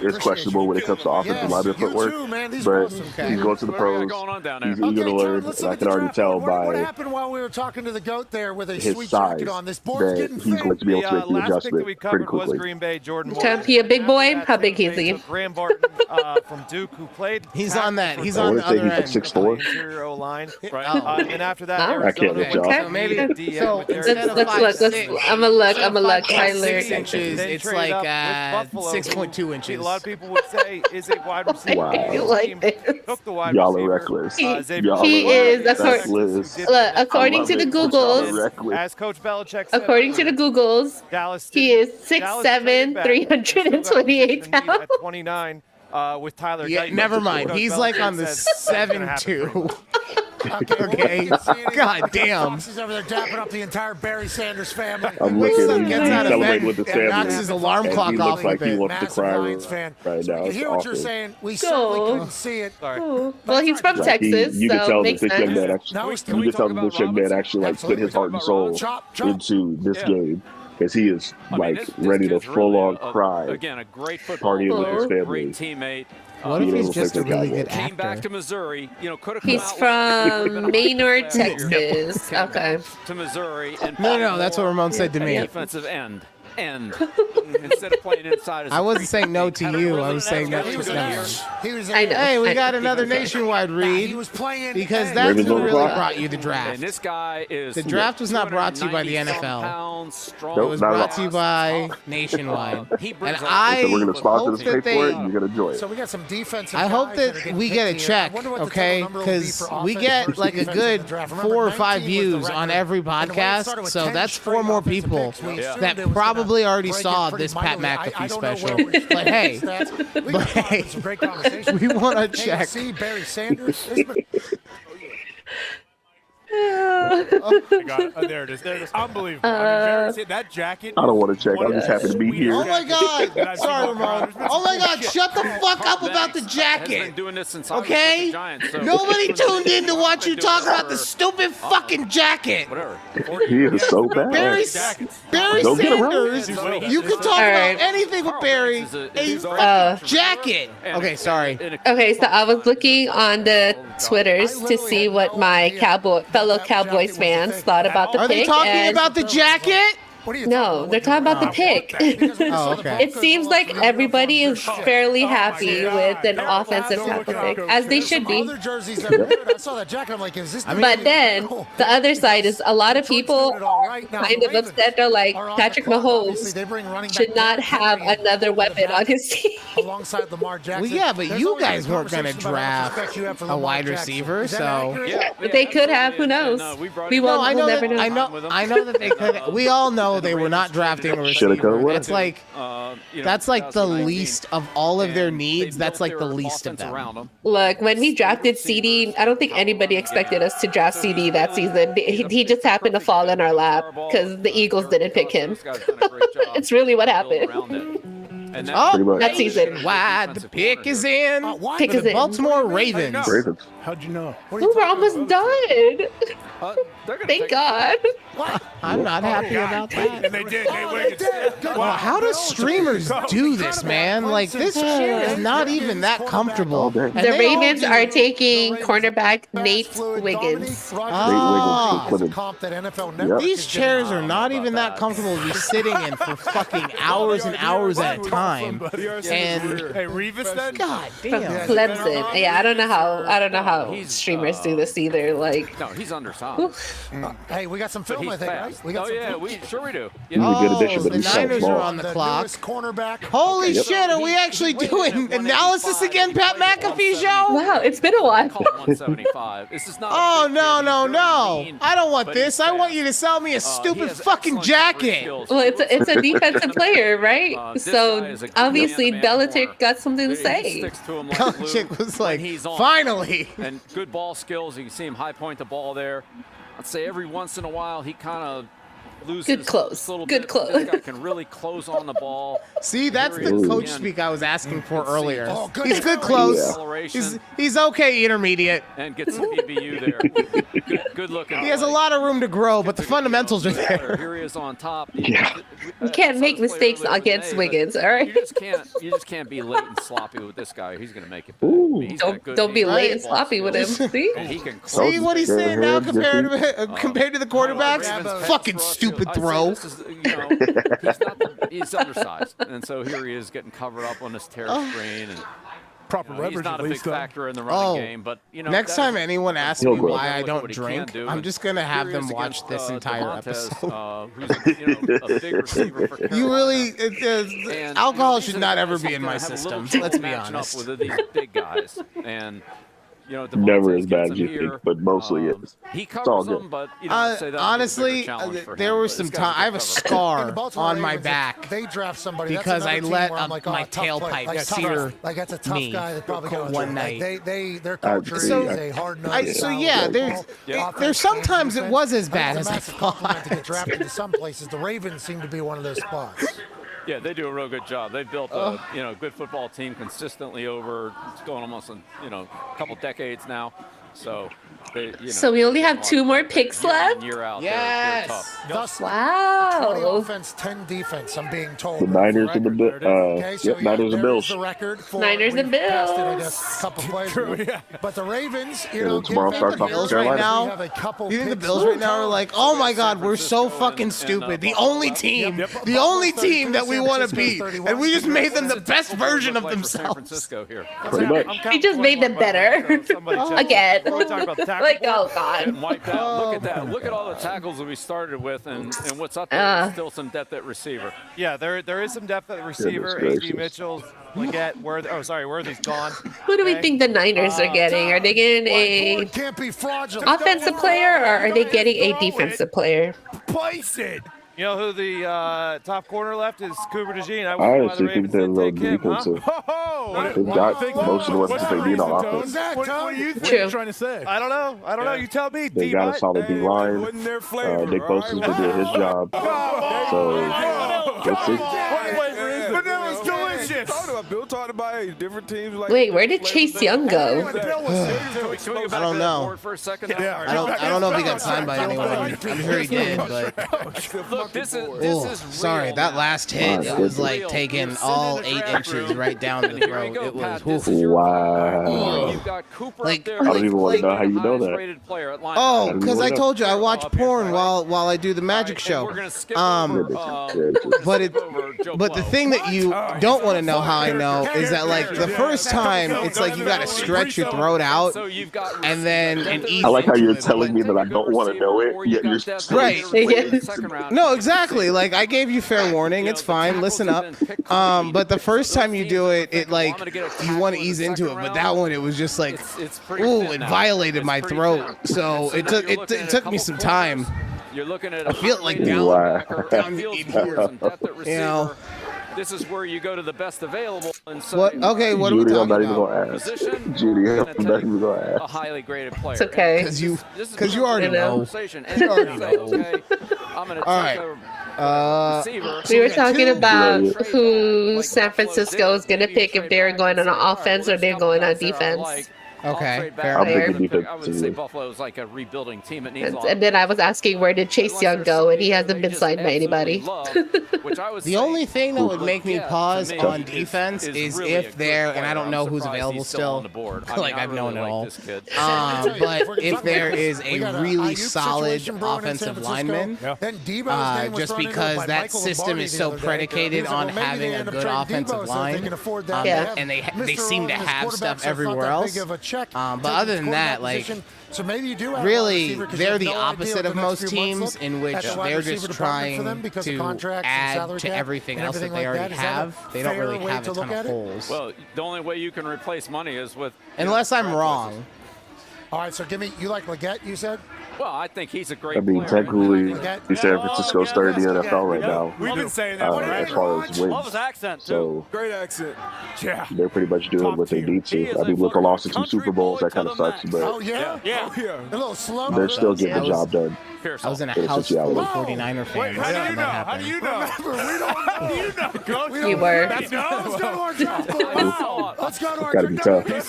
is questionable when it comes to offensive lineman footwork, but he's going to the What do we pros. got going on down there? He's eager to learn, let's and I look can at the already draft. tell What by happened while we were talking to the GOAT there with a his sweet size jacket on? This board's that getting he's thick. going to be able to make the last pick that adjustment we pretty covered was quickly. Green Bay, Jordan Okay, Morgan. he a big boy? After that, How big Tampa is Bay he? took Graham Barton from Duke, who played. He's on that. He's I on want the to say other he's like end. 6'4". Interior O-line. Right. And then after that, Oh. Arizona I can't went with y'all. to So maybe- DM so with Derek instead of Let's look. I'm gonna look. Tyler. 6 inches. Then It's trade like up with Buffalo, 6.2 who inches. A lot of people would say is a wide receiver. Wow. I like this. Took the wide Y'all are receiver. reckless. Xavier Y'all He are is reckless. Look, according to the Googles, Reckless. As Coach Belichick said, according to the Googles, Dallas he is 6'7", 328 pounds. At 29, with Tyler. Yeah, Guyton. never mind. Coach He's like Belichick on the said, "It's gonna happen." 7'2". Okay. God damn. Foxy's over there dapping up the entire Barry Sanders family. I'm Wakes up, looking. He's gets out of celebrating bed, with his and family. knocks his alarm and clock he off looks like with he it. wants to Massive cry Lions fan. right So now. we can It's hear what you're awful. saying. We certainly Cool. couldn't see it. Sorry. Well, he's from Like Texas, you can so tell that makes this young sense. man actually, Now we you can can tell talk that this about young man Robinson? actually like put his Absolutely. heart and soul Chop, chop. into this Yeah. game because he is I mean, like this ready to kid's full really on cry, Again, a great football partying with player, his family. great teammate. What if being he's able to just a play for really Cowboys. good Came back to actor? Missouri. You know, could have He's from Maynard, Texas. Okay. to Missouri and No, that's what Ramon said to me. defensive end. Instead of playing inside. As I wasn't saying no to you. I was saying that He was to an them. average. He was I know. Hey, we I got know. another nationwide read He was playing because edge. that's Ravens who on the really clock. brought you the And draft. this guy is The draft was not brought to you by the 290 NFL. pounds, strong. It Nope, was not at brought all. to you by Nationwide. He And brings I So we're gonna sponsor hope this, pay that for they. it, and you're gonna enjoy it. So we got some defensive. I hope guys that are that getting we get a picked here. check, I wonder what the okay? total number will be Because for we offense get versus like a defense in good the draft. Remember, 4 or 5 19 was the views on record. every And the way it started podcast, with so 10 that's straight 4 more offensive people picks, we assumed that it was probably gonna already break saw it pretty this Pat mightily. I McAfee don't know where special. we stand But hey, with stats. We but can hey, have some great conversation. we want to check. See Barry Sanders. This has been- There it is. There it is. Unbelievable. I mean, that jacket. I don't want to check. I'm just happy to be here. Oh my God! Sorry, Ramon. Oh my God! Shut the fuck up about the Has jacket. been doing this since I was Okay? with the Giants, so- Nobody tuned in to watch you talk about the stupid fucking jacket. Whatever. He is so bad. Barry Don't get around. Sanders. You can talk All right. about anything with Barry. A fucking jacket. Okay, sorry. Okay, so I was looking on the Twitters to see what my fellow Cowboys fans thought about the Are pick. they talking and about the jacket? No, they're talking about the pick. It seems like everybody is fairly happy with an offensive tackle pick, as they should be. But then the other side is a lot of people kind of upset. They're like, Patrick Mahomes should not have another weapon on his team. Alongside Lamar Jackson. Well, yeah, but you guys weren't going to draft a wide receiver, so They could have. Who knows? We won't. We'll never know. I know that they could. We all know they were not drafting a receiver. That's like the least of all of their needs. That's like the least of them. Look, when we drafted CD, I don't think anybody expected us to draft CD that season. He just happened to fall in our lap because the Eagles didn't pick him. It's really what happened. That season. Wide, the pick is in. Pick is in. Baltimore Ravens. How'd you know? We're almost done. Thank God. I'm not happy about that. And they did. Well, how do streamers do this, man? Like, this chair is not even that comfortable. The Ravens are taking cornerback Nate Wiggins. These chairs are not even that comfortable to be sitting in for fucking hours and hours at a time. And hey, Revis then? God From damn. Clemson. Yeah, I don't know how streamers do this either. Like, no, he's undersized. Hey, we got some film, I think, right? We got we do. He's a good addition, but the he's so Niners small. are on the clock. Cornerback. Holy shit, are we actually doing analysis again, Pat McAfee show? Wow, it's been a while. 175. This is not. Oh, no. I don't want this. I want you to sell me a stupid fucking jacket. Well, it's a defensive player, right? So obviously Belichick got something to say. Belichick was like, finally. And good ball skills. You can see him high point the ball there. I'd say every once in a while he kind of loses good close. A little good bit. close. This guy can really close on the ball. See, that's the coach speak I was asking for earlier. Oh, good. He's good close. Yeah. He's okay intermediate. And gets some PBU there. Good looking. He has a lot of room to grow, but the fundamentals are there. Here he is on top. Yeah. You can't make mistakes against Wiggins, all right? You just can't be late and sloppy with this guy. He's gonna make it. Don't be late and sloppy with him. See? See what he's saying now compared to the quarterbacks? Fucking stupid throw. He's undersized, and so here he is getting covered up on this tear screen. And proper leverage. He's not a big factor in the running game, but next time anyone asks me why I don't drink, I'm just gonna have them watch this entire episode. Who's a big receiver for you really, alcohol should not ever be in my system. Let's be honest. With these big guys, and never as bad as you think, but mostly it's all good. But honestly, there were some times. I have a scar on my back because I let my tailpipe sear me one night. Their culture is a hard nose. So yeah, there's sometimes it was as bad as I thought. To get drafted to some places, the Ravens seem to be one of those spots. Yeah, they do a real good job. They've built a good football team consistently over it's going almost a couple decades now. So so we only have 2 more picks left. Year out, yes. they're tough. Wow. 20 offense, 10 defense. I'm being told. The Niners and the Niners and Bills. Niners and Bills. But the Ravens, tomorrow starts off with Carolina. You think the Bills right now are like, oh my God, we're so fucking stupid. The only team that we want to beat, and we just made them the best version of themselves. Pretty much. We just made them better again. Like, oh God. Wiped out. Look at that. Look at all the tackles that we started with, and what's up there? Still some depth at receiver. Yeah, there is some depth at receiver. A.D. Mitchell, Leggett, Worthy's gone. Who do we think the Niners are getting? Are they getting a offensive player, or are they getting a defensive player? Place it. You know who the top corner left is? Cooper DeJean. I honestly think they're low defensive. They've got most of the weapons that they need on offense. What are you trying to say? I don't know. You tell me. They got a solid D-line. Nick Bosa's been doing his job. So, let's see. But that was delicious. shifts. Bill talked about hey, different teams. Like Wait, where did Chase Young go? I don't know. Yeah, I don't know if he got signed by anyone. I'm sure he did, but Look, this is sorry, that last hit, it was like taking all 8 inches right down the throat. It was wow. Like, I don't even want to know how you know that. Oh, because I told you I watch porn while I do the magic show. But the thing that you don't want to know how I know is that like the first time it's like you got to stretch your throat out, and then I like how you're telling me that I don't want to know it, yet you're right. No, exactly. Like I gave you fair warning. It's fine. Listen up. But the first time you do it, it like you want to ease into it. But that one, it was just like, ooh, it violated my throat. So it took me some time. You're looking at I feel like down you know. This is where you go to the best available. And so what? Okay, what are we talking about? Judy, I'm not even gonna ask. A highly graded player. It's okay. Because you already know. You already know. I'm gonna all right. We were talking about who San Francisco is going to pick if they're going on offense or they're going on defense. Okay, fair. I would say Buffalo's like a rebuilding team. It needs And then I was asking where did Chase Young go, and he hasn't been signed by anybody. The only thing that would make me pause on defense is if they're, and I don't know who's available still, like I've known it all, but if there is a really solid offensive lineman, just because that system is so predicated on having a good offensive line, and they seem to have stuff everywhere else. But other than that, like, really, they're the opposite of most teams in which they're just trying to add to everything else that they already have. They don't really have a ton of holes. Well, the only way you can replace money is with... Unless I'm wrong. All right, so you like Leggett, you said? Well, I think he's a great I mean, technically, San Francisco's third in the NFL right now. We've been saying that as far as Love his wins. accent, too. So great accent. Yeah. they're pretty much doing what they need to. I mean, look, a loss to 2 Super Bowls, that kind of sucks, but A little slow. they're still getting the job done. I was in a house full of 49er fans. Wait, how do you know? How do you know? How do you know, Coach? You were. Let's go to our draft. Let's go to our Gotta be tough. Let's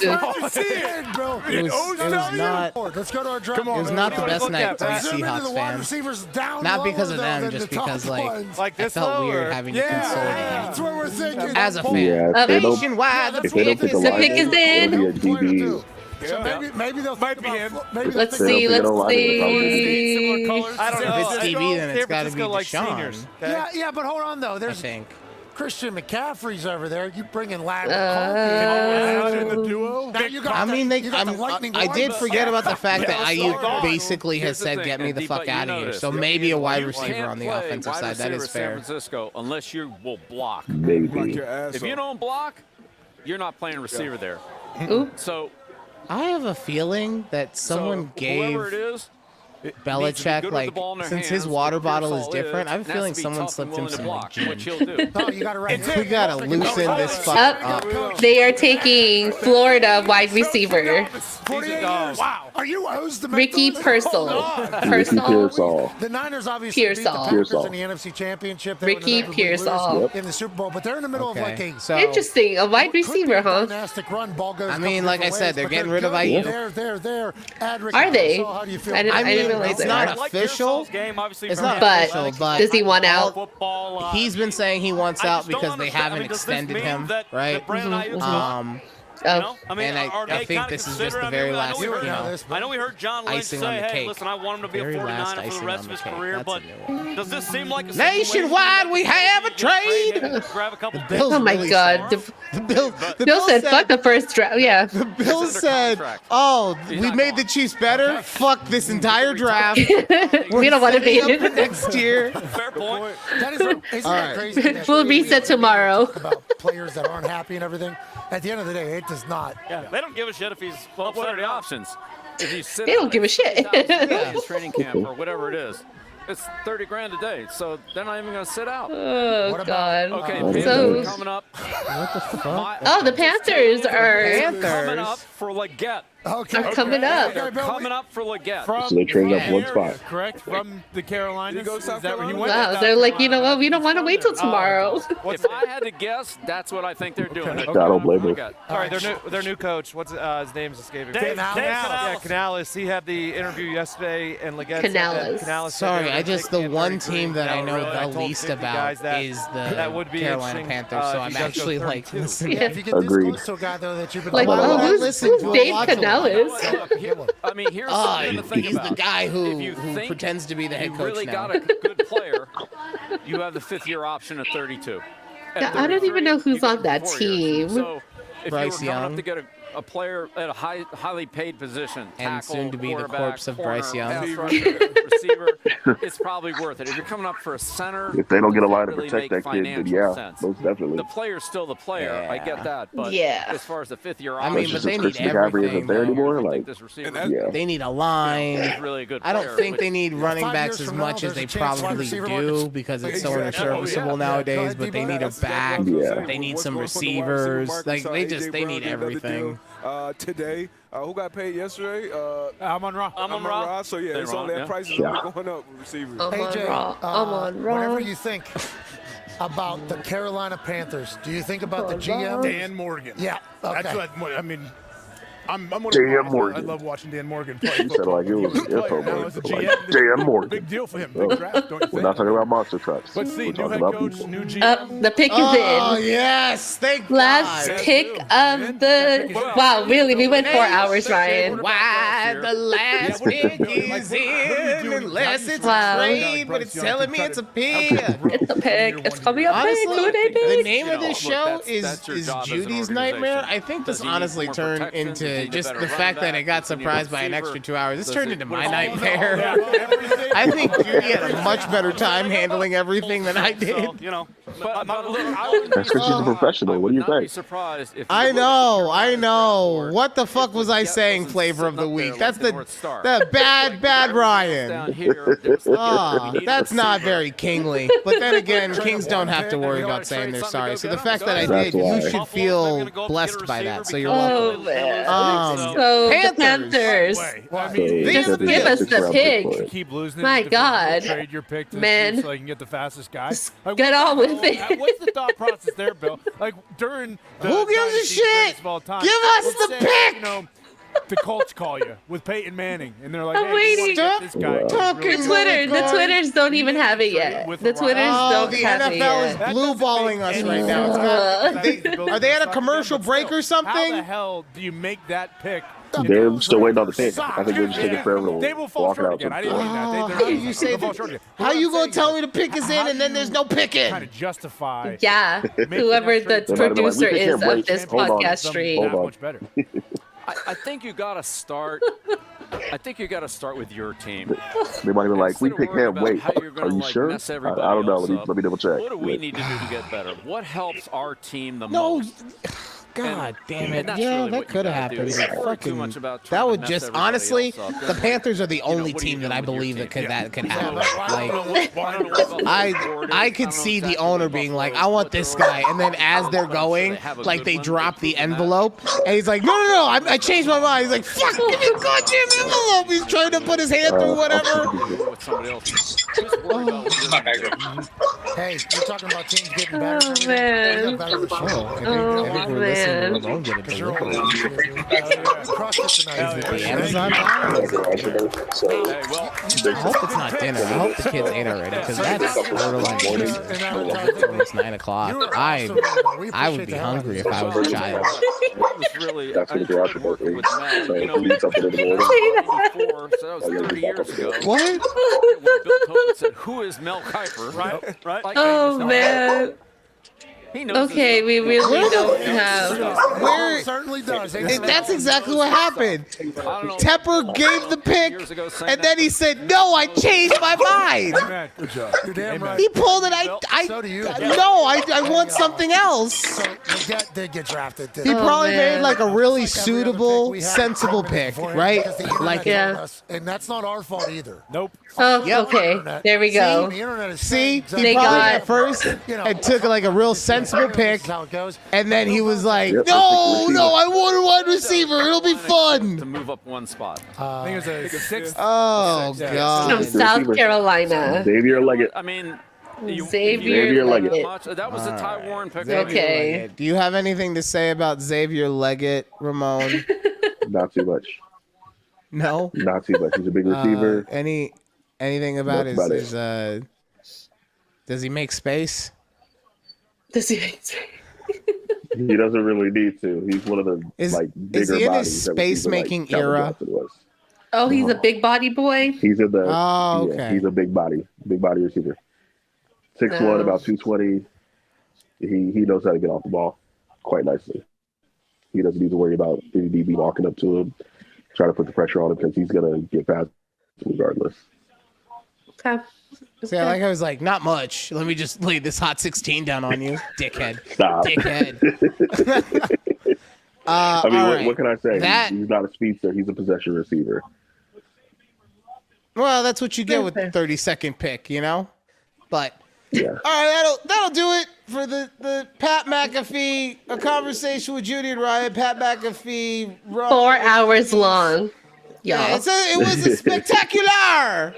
see it, bro. It was not. Let's go to our draft. It was not the best night to be Seahawks fans. Not because of them, just because like I felt weird having to console them. That's what we're thinking. As a fan, Yeah, nationwide, the pick is in. It'll be a DB. So maybe they'll Might be him. Let's see. I don't know. If it's DB, then it's got to be Deshaun. Yeah, but hold on though. I There's think. Christian McCaffrey's over there. You bringing Ladd in the duo? I mean, I did forget about the fact that Ayuk basically has said, "Get me the fuck out of here." So maybe a wide receiver on the offensive side. That is fair. San Francisco, unless you will block. Maybe. If you don't block, you're not playing receiver there. So I have a feeling that someone gave whoever it is, Belichick, like, since his water bottle is different, I have a feeling someone slipped him some like, gin. you got We gotta loosen this fuck up. They are taking Florida wide receiver. Wow. Are you O's the Ricky Pearsall. Pearsall. The Niners obviously beat the Packers in the NFC Championship. They Ricky Pearsall. In the Super Bowl, but they're in the middle of like a interesting. A wide receiver, huh? run. Ball goes I mean, like I said, they're getting rid of Ayuk. Ayuk. There. Are they? How do you feel? I didn't realize it's that. not official. It's not But official, but does he want out? He's been saying he wants out because they haven't extended him, right? And I think this is just the very last, I know we heard John Lynch icing say, on the hey, cake. listen, I want him to be a 49er for the rest of his career, but does this seem like a nationwide we have a trade? Grab a couple Oh my God! The Bill said, "Fuck the first draft." Yeah. The Bill said, "Oh, we made the Chiefs better. Fuck this entire draft. We don't want to be in it next year." Fair point. Isn't that crazy? We'll reset tomorrow. About players that aren't happy and everything. At the end of the day, it does not. Yeah, they don't give a shit if he's Well, what are the options? If you sit They don't give a shit. in training camp or whatever it is, it's $30,000 a day. So they're not even going to sit out. Oh God. Okay, So coming up. What the fuck? Oh, the Panthers are coming up for Leggett. are coming up. They're coming up for Leggett. So they traded up one spot. Correct? From the Carolinas? Is that where he went? Wow, they're like, you know what? We don't want to wait till tomorrow. If I had to guess, that's what I think they're doing. I don't blame them. All right, their new coach. What's his name's escaping? Dave Canales. Yeah, Canales. He had the interview yesterday, and Leggett said that Canales. Sorry, the one team that I know the least about is the Carolina Panthers, so I'm actually like listening. If you get this close to a guy though that you've been Like, who's Dave Canales? I mean, here's something to think he's about. the guy who If you think pretends to be the head you coach really now. got a good player, you have the 5th-year option at 32. Yeah, I don't even know who's on that team. So if Bryce you were coming Young. up to get a player at a highly paid position, And tackle, soon to be the quarterback, corpse of Bryce corner, Young. pass rusher, receiver, it's probably worth it. If you're coming up for a center, If they don't get a line to really protect make that kid, then financial yeah, sense. most definitely. The player's still the player. I get that, but as far as the 5th-year I option, mean, but they need Christian McAfee isn't everything. there anymore. Like, this receiver, yeah. They need a line. he's really a good I don't player, think but- they need running 5 backs years as from now, much as there's a they chance wide probably receiver do market's- because it's so Exactly. unserviceable nowadays. But they need a back. Yeah. They need some receivers. Like they need everything. Today, who got paid yesterday? Amon-Ra. Amon-Ra. So yeah, it's on that price is only going up with receivers. AJ, whatever you think about the Carolina Panthers, do you think about the GM? Dan Morgan. Yeah. Okay. That's what I mean. I'm one of Dan the guys. Morgan. I love watching Dan Morgan play You said it like it was an info, Now man. as a Like, GM, J.M. Morgan. Big deal for him. Oh. Big draft, don't you We're think? not talking about monster trucks. But see, We're new talking head about coach, people. new GM. The pick is Oh in. yes, thank Last God. pick of the. Wow, really? We went 4 hours, Ryan. Why the last pick is in unless it's Wow. a trade, but it's telling me it's a pick. It's a pick. It's gonna be a pick. Honestly, Who they the pick? name of this show that's your is job as an Judy's organization. nightmare. I think this Does he need honestly more turned protection? Does he into need a just better the running fact that I back? got Does he need a surprised by an receiver? extra 2 hours. This Does turned he- into what my is all- nightmare. I think Judy had a much better time handling everything than I did. So, you know, but look, I wouldn't That's because she's a professional. What do you not be think? surprised if I know. What the fuck was I saying? Flavor of the week. That's the bad Ryan. down here, there's That's not very kingly. But then again, kings don't have to worry about saying they're sorry. So the fact that I did, you should feel blessed by that. So you're welcome. Oh man. So So the Panthers. Just give us the pick. Keep losing. My God. Trade your pick to Man. so you can get the fastest guy. Get on with it. What's the thought process there, Bill? Like during the Who gives a dynasty shit? greatest of all time, Give us let's the say, pick! You know, the Colts call you with Peyton Manning, and they're like, I'm "Hey, we wanna waiting. get this guy." The Twitters don't even have it yet. The Twitters don't the have it NFL is yet. blue balling us right now. Are they at a commercial break or How the something? hell do you make that pick? They're still waiting on the pick. I think they're just taking forever They to will fall walk it short out. again. I didn't mean that. How do you say that? How you gonna tell me the pick is in and then there's no picking? Trying to justify. Yeah, whoever the producer is of this podcast stream. That much better. I think you got to start. I think you got to start with your team. They might be like, we Instead of pick worrying him. about Wait, how you're are gonna, you like, sure? mess I everybody don't know. else up. Let me double check. What do we Wait. need to do to get better? What helps our team the No. most? God damn and it. that's Yeah, really that what you could have gotta do. happened. Don't worry too Fucking, much about trying that to would mess just, everybody honestly, else up. the Panthers are the only what are you team that I doing with your believe team? that could happen. Like, I could see the owner being like, I want this guy. And then as they're going, like they drop the envelope. And he's like, no. I changed my mind. He's like, fuck, give me a goddamn envelope. He's trying to put his hand through whatever. with somebody else. Just worry about what you're gonna do. Hey, you're talking about teams getting better. Oh man. Oh man. Alone get it. You're all crushed it tonight. The Amazon? Hey, well, I hope it's not dinner. I hope the kids ate already because that's borderline morning. It's 9 o'clock. I would be hungry if I was a child. that was really. That's I going to be after enjoyed working birthday. with Mel. So You if know, we need something in the morning. before, so that was 30 years ago. What? When Bill Tobin said, "Who is Mel Kiper?" Right? Like, Oh man. he knows Okay, we really don't have. Where? Certainly does. That's exactly what happened. don't know. Tepper gave the pick, Years ago saying and then he said, "No, I changed my mind." Man, good job. You're damn right. He pulled it. So do you. No, I want something else. So Leggett did get drafted. He probably man. made like a really Like every other suitable, pick we had, sensible covered it pick, for him right? because the internet Like, told us, and that's not our fault either. Nope. Oh, Yep. okay. There we go. The internet is see, saying he They probably got- at first and took like a real sensible irresponsible pick, That's how it goes. and then he was like, Yep, "No, I want a wide receiver. It'll be To fun." move up one spot. I think it was a sixth. Oh From God. South Carolina. Xavier Leggett. I mean, Xavier Leggett. That was a Ty Warren pick. Okay. Do you have anything to say about Xavier Leggett, Ramon? Not too much. No. Not too much. He's a big receiver. Anything about That's his about does he make space? Does he make space? He doesn't really need to. He's one of the bigger is he in bodies. his that receiver, space-making Calvin era? Johnson was. Oh, he's a big body boy. He's in the. Oh, okay. Yeah, he's a big body receiver. 6'1", about 220. He knows how to get off the ball quite nicely. He doesn't need to worry about any DB walking up to him, trying to put the pressure on him because he's gonna get past regardless. Okay. See, I was like, not much. Let me just lay this hot 16 down on you, dickhead. Stop. Dickhead. I mean, all what can I say? That- He's not a speedster. He's a possession receiver. Well, that's what you get with the 32nd pick, you know? But Yeah. all right, that'll do it for the Pat McAfee, a conversation with Judy and Ryan. Pat McAfee. 4 hours long. Yeah, Y'all. it was a spectacular.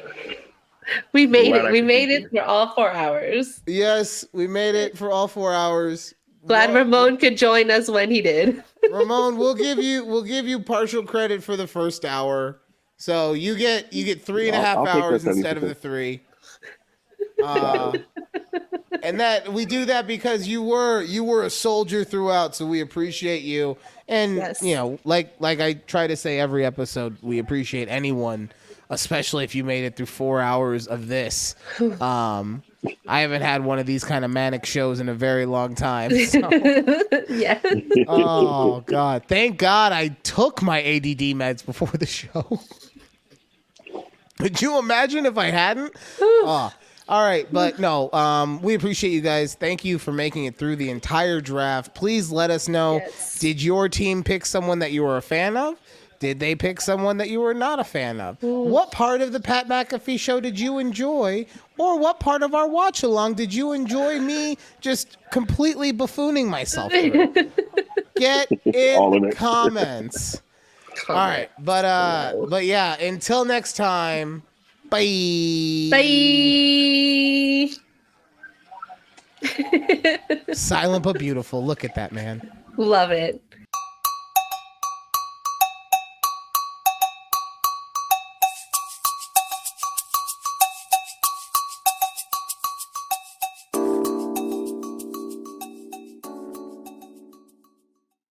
We made it. We made it for all 4 hours. Yes, we made it for all 4 hours. Glad Ramon could join us when he did. Ramon, we'll give you partial credit for the first hour. So you get 3.5 I'll take hours that instead of the 3. And that we do that because you were a soldier throughout, so we appreciate you. And Yes. you know, like I try to say every episode, we appreciate anyone, especially if you made it through 4 hours of this. I haven't had one of these kind of manic shows in a very long time. So. Yeah. Oh God! Thank God I took my ADD meds before the show. Could you imagine if I hadn't? Oh. All right, but no, we appreciate you guys. Thank you for making it through the entire draft. Please let us know, Did your team pick someone that you were a fan of? Did they pick someone that you were not a fan of? What part of the Pat McAfee show did you enjoy? Or what part of our watch along did you enjoy me just completely buffooning myself through? Get in the comments. All right, but yeah, until next time. Bye. Bye. Silent but beautiful. Look at that, man. Love it.